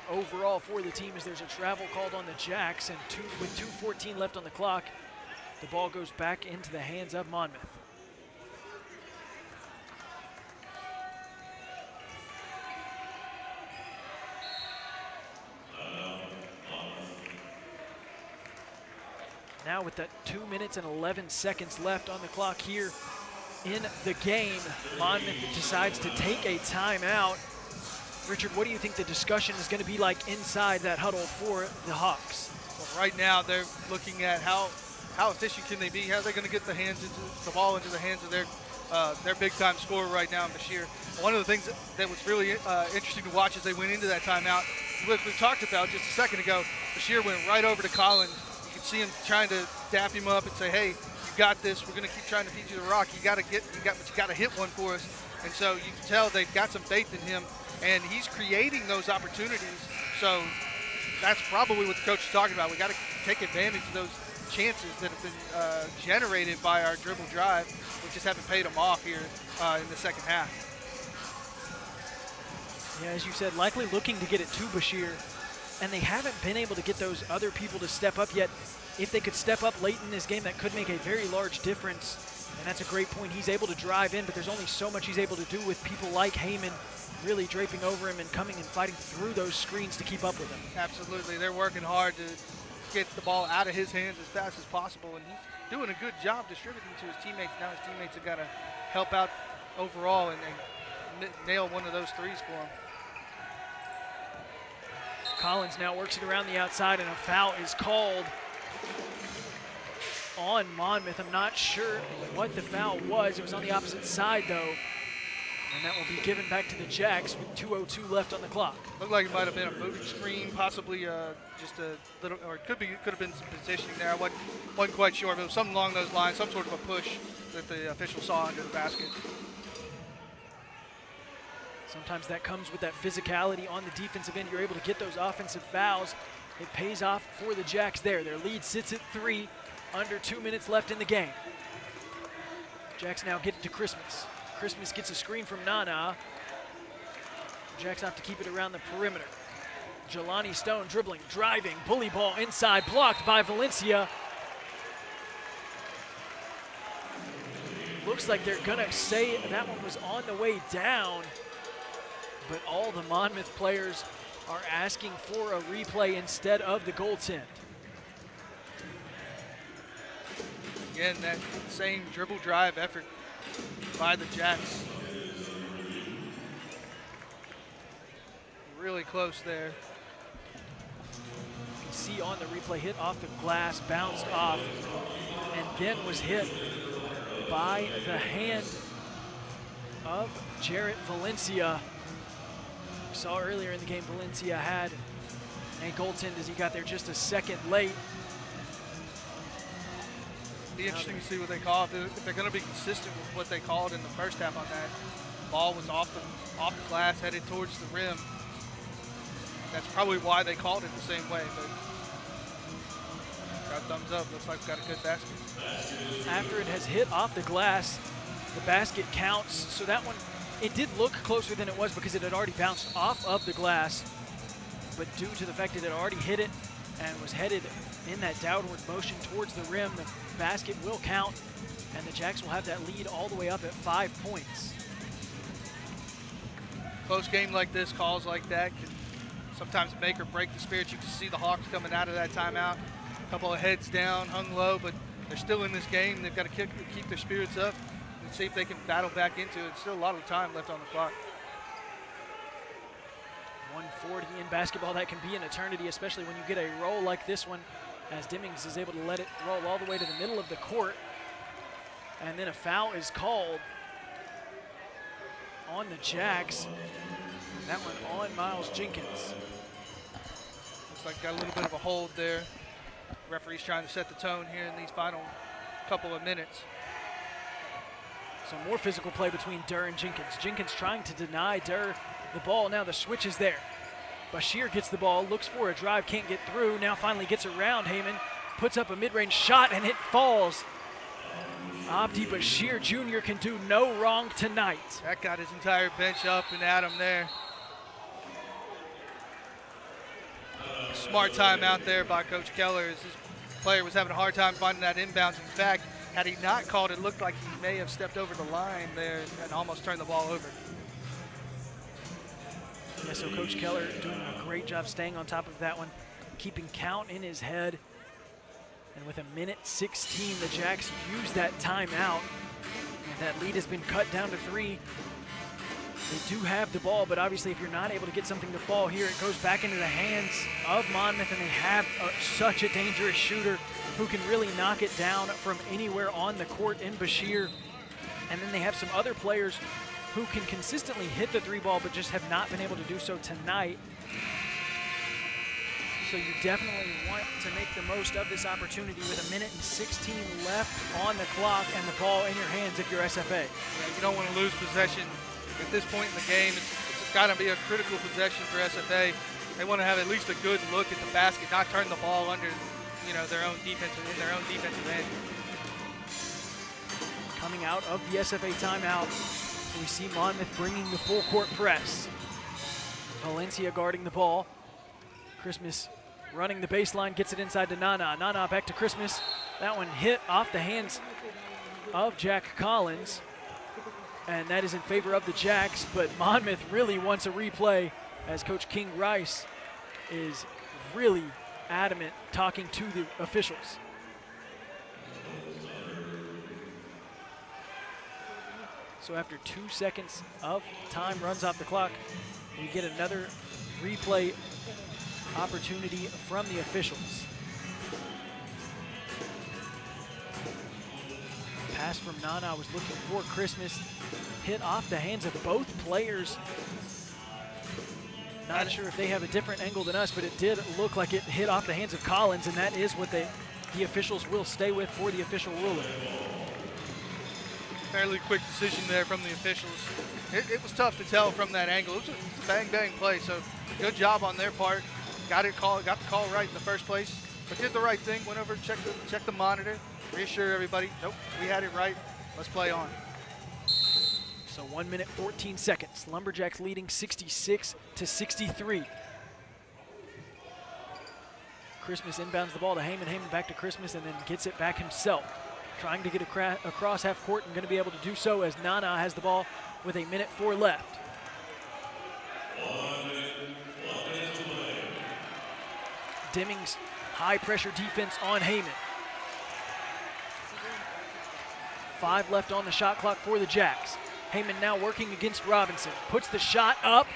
S1: overall for the team, as there's a travel called on the Jacks, and with 2:14 left on the clock, the ball goes back into the hands of Monmouth. Now with that 2 minutes and 11 seconds left on the clock here in the game, Monmouth decides to take a timeout. Richard, what do you think the discussion is going to be like inside that huddle for the Hawks?
S2: Well, right now they're looking at how efficient can they be? How are they going to get the ball into the hands of their big-time scorer right now, Bashir? One of the things that was really interesting to watch as they went into that timeout, we talked about just a second ago, Bashir went right over to Collins. You could see him trying to dap him up and say, hey, you got this. We're going to keep trying to feed you the rock. But you got to hit one for us. And so you can tell they've got some faith in him, and he's creating those opportunities. So that's probably what the coach is talking about. We got to take advantage of those chances that have been generated by our dribble drive. We just haven't paid them off here in the second half.
S1: Yeah, as you said, likely looking to get it to Bashir, and they haven't been able to get those other people to step up yet. If they could step up late in this game, that could make a very large difference. And that's a great point. He's able to drive in, but there's only so much he's able to do with people like Heyman really draping over him and coming and fighting through those screens to keep up with him.
S2: Absolutely. They're working hard to get the ball out of his hands as fast as possible, and he's doing a good job distributing to his teammates. Now his teammates have got to help out overall and nail one of those threes for him.
S1: Collins now works it around the outside, and a foul is called on Monmouth. I'm not sure what the foul was. It was on the opposite side, though. And that will be given back to the Jacks with 2:02 left on the clock.
S2: Looked like it might have been a moving screen, possibly just a little, or it could have been some positioning there. I wasn't quite sure, but it was something along those lines, some sort of a push that the official saw under the basket.
S1: Sometimes that comes with that physicality on the defensive end. You're able to get those offensive fouls. It pays off for the Jacks there. Their lead sits at 3, under 2 minutes left in the game. Jacks now get it to Christmas. Christmas gets a screen from Nana. Jacks have to keep it around the perimeter. Jelani Stone dribbling, driving, bully ball inside, blocked by Valencia. Looks like they're gonna say that one was on the way down, but all the Monmouth players are asking for a replay instead of the goaltend.
S2: Again, that same dribble drive effort by the Jacks. Really close there.
S1: You can see on the replay, hit off the glass, bounced off, and then was hit by the hand of Jarrett Valencia. We saw earlier in the game Valencia had a goaltend as he got there just a second late.
S2: Be interesting to see what they call. If they're going to be consistent with what they called in the first half on that. Ball was off the glass, headed towards the rim. That's probably why they called it the same way, but got thumbs up. Looks like we got a good basket.
S1: After it has hit off the glass, the basket counts. So that one, it did look closer than it was because it had already bounced off of the glass, but due to the fact that it already hit it and was headed in that downward motion towards the rim, the basket will count, and the Jacks will have that lead all the way up at 5 points.
S2: Close game like this, calls like that can sometimes make or break the spirits. You can see the Hawks coming out of that timeout. A couple of heads down, hung low, but they're still in this game. They've got to keep their spirits up and see if they can battle back into it. Still a lot of time left on the clock.
S1: 140 in basketball, that can be an eternity, especially when you get a roll like this one, as Dimmings is able to let it roll all the way to the middle of the court. And then a foul is called on the Jacks. That one on Miles Jenkins.
S2: Looks like got a little bit of a hold there. Referee's trying to set the tone here in these final couple of minutes.
S1: So more physical play between Durr and Jenkins. Jenkins trying to deny Durr the ball. Now the switch is there. Bashir gets the ball, looks for a drive, can't get through. Now finally gets around Heyman, puts up a mid-range shot, and it falls. Abdi Bashir Jr. can do no wrong tonight.
S2: That got his entire bench up and at him there. Smart timeout there by Coach Keller as his player was having a hard time finding that inbounds. In fact, had he not called, it looked like he may have stepped over the line there and almost turned the ball over.
S1: Yeah, so Coach Keller doing a great job staying on top of that one, keeping count in his head. And with 1:16, the Jacks use that timeout. And that lead has been cut down to 3. They do have the ball, but obviously if you're not able to get something to fall here, it goes back into the hands of Monmouth, and they have such a dangerous shooter who can really knock it down from anywhere on the court in Bashir. And then they have some other players who can consistently hit the 3-ball, but just have not been able to do so tonight. So you definitely want to make the most of this opportunity with 1:16 left on the clock and the ball in your hands if you're SFA.
S2: Yeah, you don't want to lose possession at this point in the game. It's got to be a critical possession for SFA. They want to have at least a good look at the basket, not turn the ball under, their own defensive end.
S1: Coming out of the SFA timeout, we see Monmouth bringing the full court press. Valencia guarding the ball. Christmas running the baseline, gets it inside to Nana. Nana back to Christmas. That one hit off the hands of Jack Collins. And that is in favor of the Jacks, but Monmouth really wants a replay as Coach King Rice is really adamant talking to the officials. So after 2 seconds of time runs off the clock, we get another replay opportunity from the officials. Pass from Nana was looking for Christmas. Hit off the hands of both players. Not sure if they have a different angle than us, but it did look like it hit off the hands of Collins, and that is what the officials will stay with for the official ruling.
S2: Fairly quick decision there from the officials. It was tough to tell from that angle. It was a bang play, so good job on their part. Got the call right in the first place, but did the right thing. Went over, checked the monitor, reassure everybody. Nope, we had it right. Let's play on.
S1: So 1:14. Lumberjacks leading 66-63. Christmas inbounds the ball to Heyman. Heyman back to Christmas and then gets it back himself. Trying to get across half court and going to be able to do so as Nana has the ball with 1:04 left. Deming's high pressure defense on Heyman. 5 left on the shot clock for the Jacks. Heyman now working against Robinson. Puts the shot up.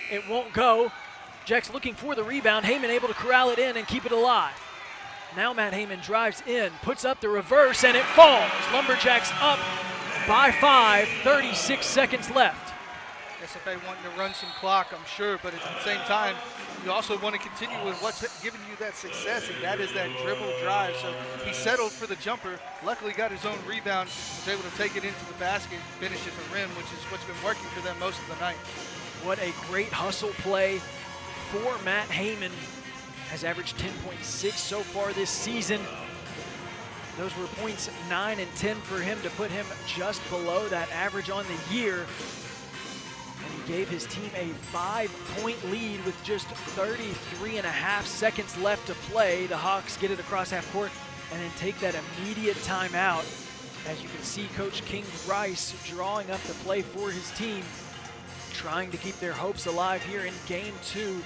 S1: It won't go. Jacks looking for the rebound. Heyman able to corral it in and keep it alive. Now Matt Heyman drives in, puts up the reverse, and it falls. Lumberjacks up by 5, 36 seconds left.
S2: SFA wanting to run some clock, I'm sure, but at the same time, you also want to continue with what's giving you that success, and that is that dribble drive. So he settled for the jumper, luckily got his own rebound, was able to take it into the basket, finish at the rim, which is what's been working for them most of the night.
S1: What a great hustle play for Matt Heyman. Has averaged 10.6 so far this season. Those were points 9 and 10 for him to put him just below that average on the year. And he gave his team a 5-point lead with just 33.5 seconds left to play. The Hawks get it across half court and then take that immediate timeout. As you can see, Coach King Rice drawing up the play for his team, trying to keep their hopes alive here in Game 2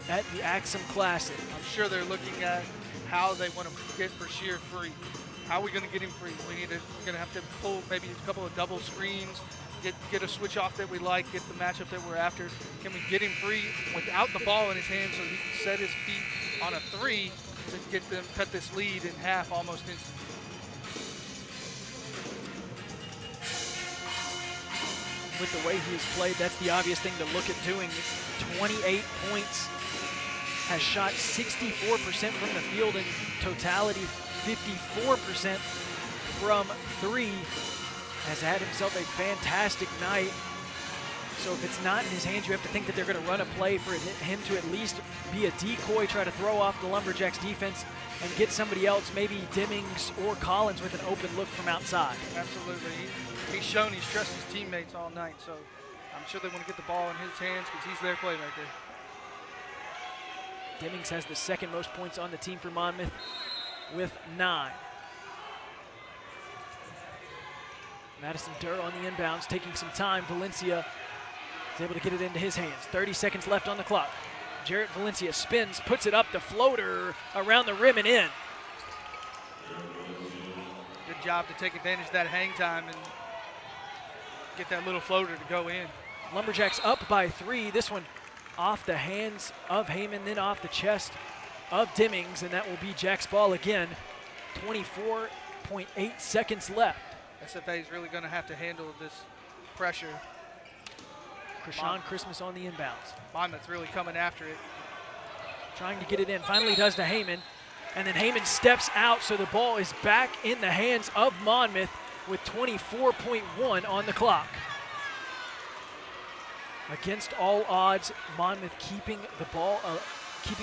S1: at the Axum Classic.
S2: I'm sure they're looking at how they want to get Bashir free. How are we going to get him free? We're going to have to pull maybe a couple of double screens, get a switch off that we like, get the matchup that we're after. Can we get him free without the ball in his hand so he can set his feet on a 3 to get them cut this lead in half almost instantly?
S1: With the way he has played, that's the obvious thing to look at doing. 28 points. Has shot 64% from the field, in totality 54% from 3. has had himself a fantastic night. So if it's not in his hands, you have to think that they're going to run a play for him to at least be a decoy, try to throw off the Lumberjacks defense and get somebody else, maybe Dimmings or Collins, with an open look from outside.
S2: Absolutely. He's shown he's trusted his teammates all night, so I'm sure they want to get the ball in his hands because he's their playmaker.
S1: Dimmings has the second most points on the team for Monmouth with 9. Madison Durr on the inbounds, taking some time. Valencia is able to get it into his hands. 30 seconds left on the clock. Jarrett Valencia spins, puts it up, the floater around the rim and in.
S2: Good job to take advantage of that hang time and get that little floater to go in.
S1: Lumberjacks up by 3. This one off the hands of Heyman, then off the chest of Dimmings, and that will be Jack's ball again. 24.8 seconds left.
S2: SFA is really going to have to handle this pressure.
S1: Krishan Christmas on the inbounds.
S2: Monmouth's really coming after it.
S1: Trying to get it in, finally does to Heyman, and then Heyman steps out, so the ball is back in the hands of Monmouth with 24.1 on the clock. Against all odds, Monmouth keeping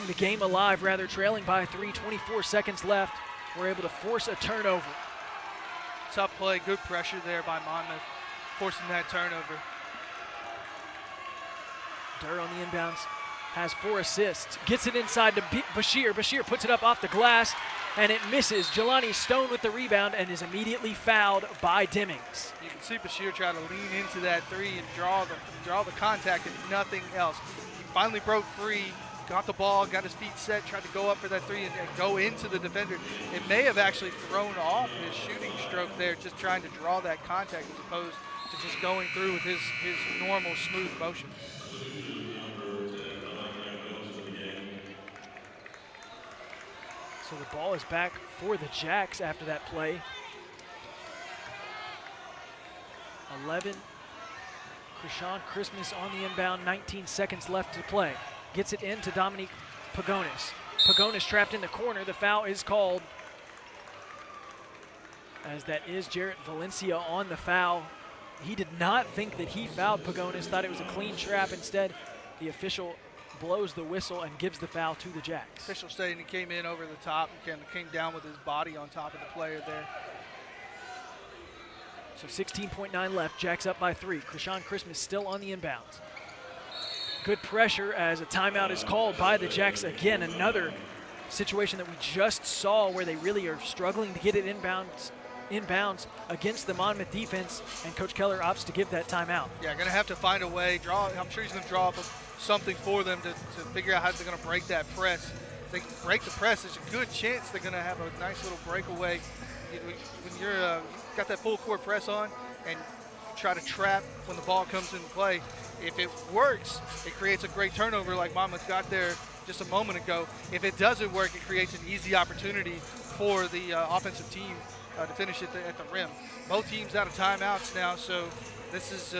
S1: the game alive, rather, trailing by 3, 24 seconds left. We're able to force a turnover.
S2: Tough play, good pressure there by Monmouth, forcing that turnover.
S1: Durr on the inbounds, has 4 assists, gets it inside to Bashir. Bashir puts it up off the glass, and it misses. Jelani Stone with the rebound and is immediately fouled by Dimmings.
S2: You can see Bashir try to lean into that 3 and draw the contact and nothing else. He finally broke free, got the ball, got his feet set, tried to go up for that 3 and go into the defender. It may have actually thrown off his shooting stroke there, just trying to draw that contact as opposed to just going through with his normal smooth motion.
S1: So the ball is back for the Jacks after that play. 11. Krishan Christmas on the inbound, 19 seconds left to play. Gets it into Dominique Pagonis. Pagonis trapped in the corner. The foul is called, as that is Jarrett Valencia on the foul. He did not think that he fouled Pagonis, thought it was a clean trap. Instead, the official blows the whistle and gives the foul to the Jacks.
S2: Official stating he came in over the top and came down with his body on top of the player there.
S1: So 16.9 left, Jacks up by 3. Krishan Christmas still on the inbounds. Good pressure as a timeout is called by the Jacks. Again, another situation that we just saw where they really are struggling to get it inbounds against the Monmouth defense, and Coach Keller opts to give that timeout.
S2: Yeah, going to have to find a way. I'm sure he's going to draw up something for them to figure out how they're going to break that press. If they can break the press, there's a good chance they're going to have a nice little breakaway. When you're got that full court press on and try to trap when the ball comes into play, if it works, it creates a great turnover like Monmouth got there just a moment ago. If it doesn't work, it creates an easy opportunity for the offensive team to finish at the rim. Both teams out of timeouts now, so this is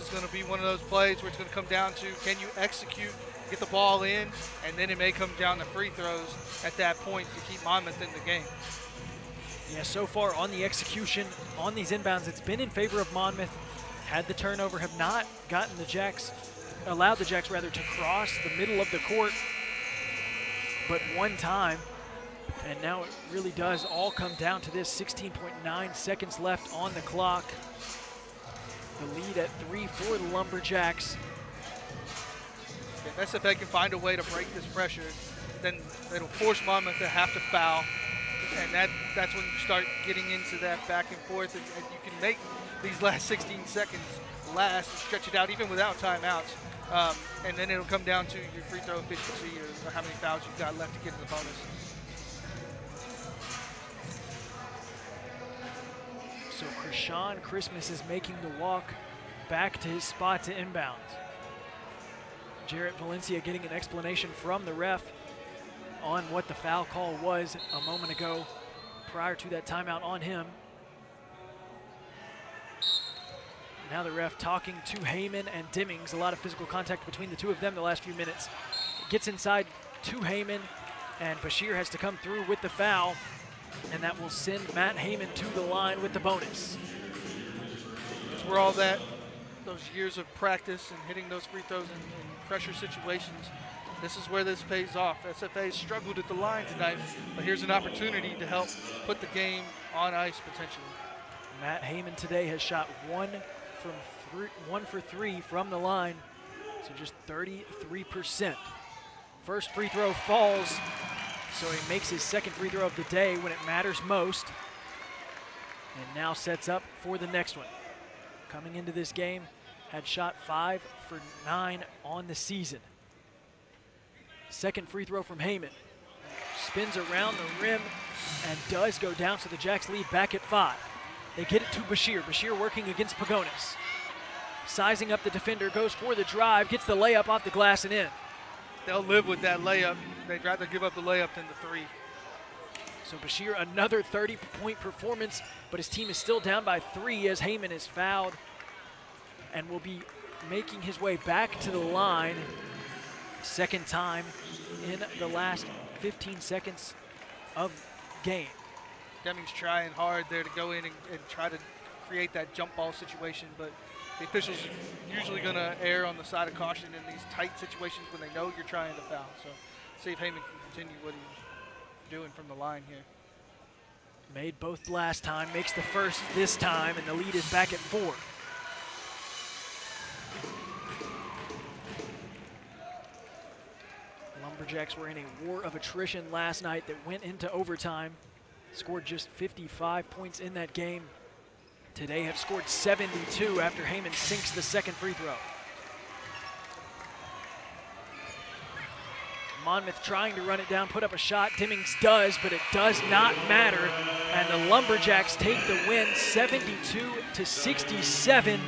S2: going to be one of those plays where it's going to come down to, can you execute, get the ball in, and then it may come down to free throws at that point to keep Monmouth in the game.
S1: Yeah, so far on the execution, on these inbounds, it's been in favor of Monmouth. Had the turnover, have not gotten the Jacks, allowed the Jacks rather to cross the middle of the court, but one time. And now it really does all come down to this. 16.9 seconds left on the clock. The lead at 3 for the Lumberjacks.
S2: If SFA can find a way to break this pressure, then it'll force Monmouth to have to foul. And that's when you start getting into that back and forth. And you can make these last 16 seconds last and stretch it out even without timeouts. And then it'll come down to your free throw efficiency or how many fouls you've got left to get in the bonus.
S1: So Krishan Christmas is making the walk back to his spot to inbound. Jarrett Valencia getting an explanation from the ref on what the foul call was a moment ago prior to that timeout on him. Now the ref talking to Heyman and Dimmings. A lot of physical contact between the two of them the last few minutes. Gets inside to Heyman, and Bashir has to come through with the foul, and that will send Matt Heyman to the line with the bonus.
S2: is where those years of practice and hitting those free throws in pressure situations, this is where this pays off. SFA struggled at the line tonight, but here's an opportunity to help put the game on ice potentially.
S1: Matt Heyman today has shot 1 for 3 from the line, so just 33%. First free throw falls, so he makes his second free throw of the day when it matters most, and now sets up for the next one. Coming into this game, had shot 5 for 9 on the season. Second free throw from Heyman. Spins around the rim and does go down, so the Jacks lead back at 5. They get it to Bashir. Bashir working against Pagonis. Sizing up the defender, goes for the drive, gets the layup off the glass and in.
S2: They'll live with that layup. They'd rather give up the layup than the 3.
S1: So Bashir, another 30-point performance, but his team is still down by 3 as Heyman is fouled and will be making his way back to the line. Second time in the last 15 seconds of game.
S2: Deming's trying hard there to go in and try to create that jump ball situation, but the officials are usually going to err on the side of caution in these tight situations when they know you're trying to foul. So see if Heyman can continue what he's doing from the line here.
S1: Made both last time, makes the first this time, and the lead is back at 4. Lumberjacks were in a war of attrition last night that went into overtime. Scored just 55 points in that game. Today have scored 72 after Heyman sinks the second free throw. Monmouth trying to run it down, put up a shot. Dimmings does, but it does not matter. And the Lumberjacks take the win 72-67.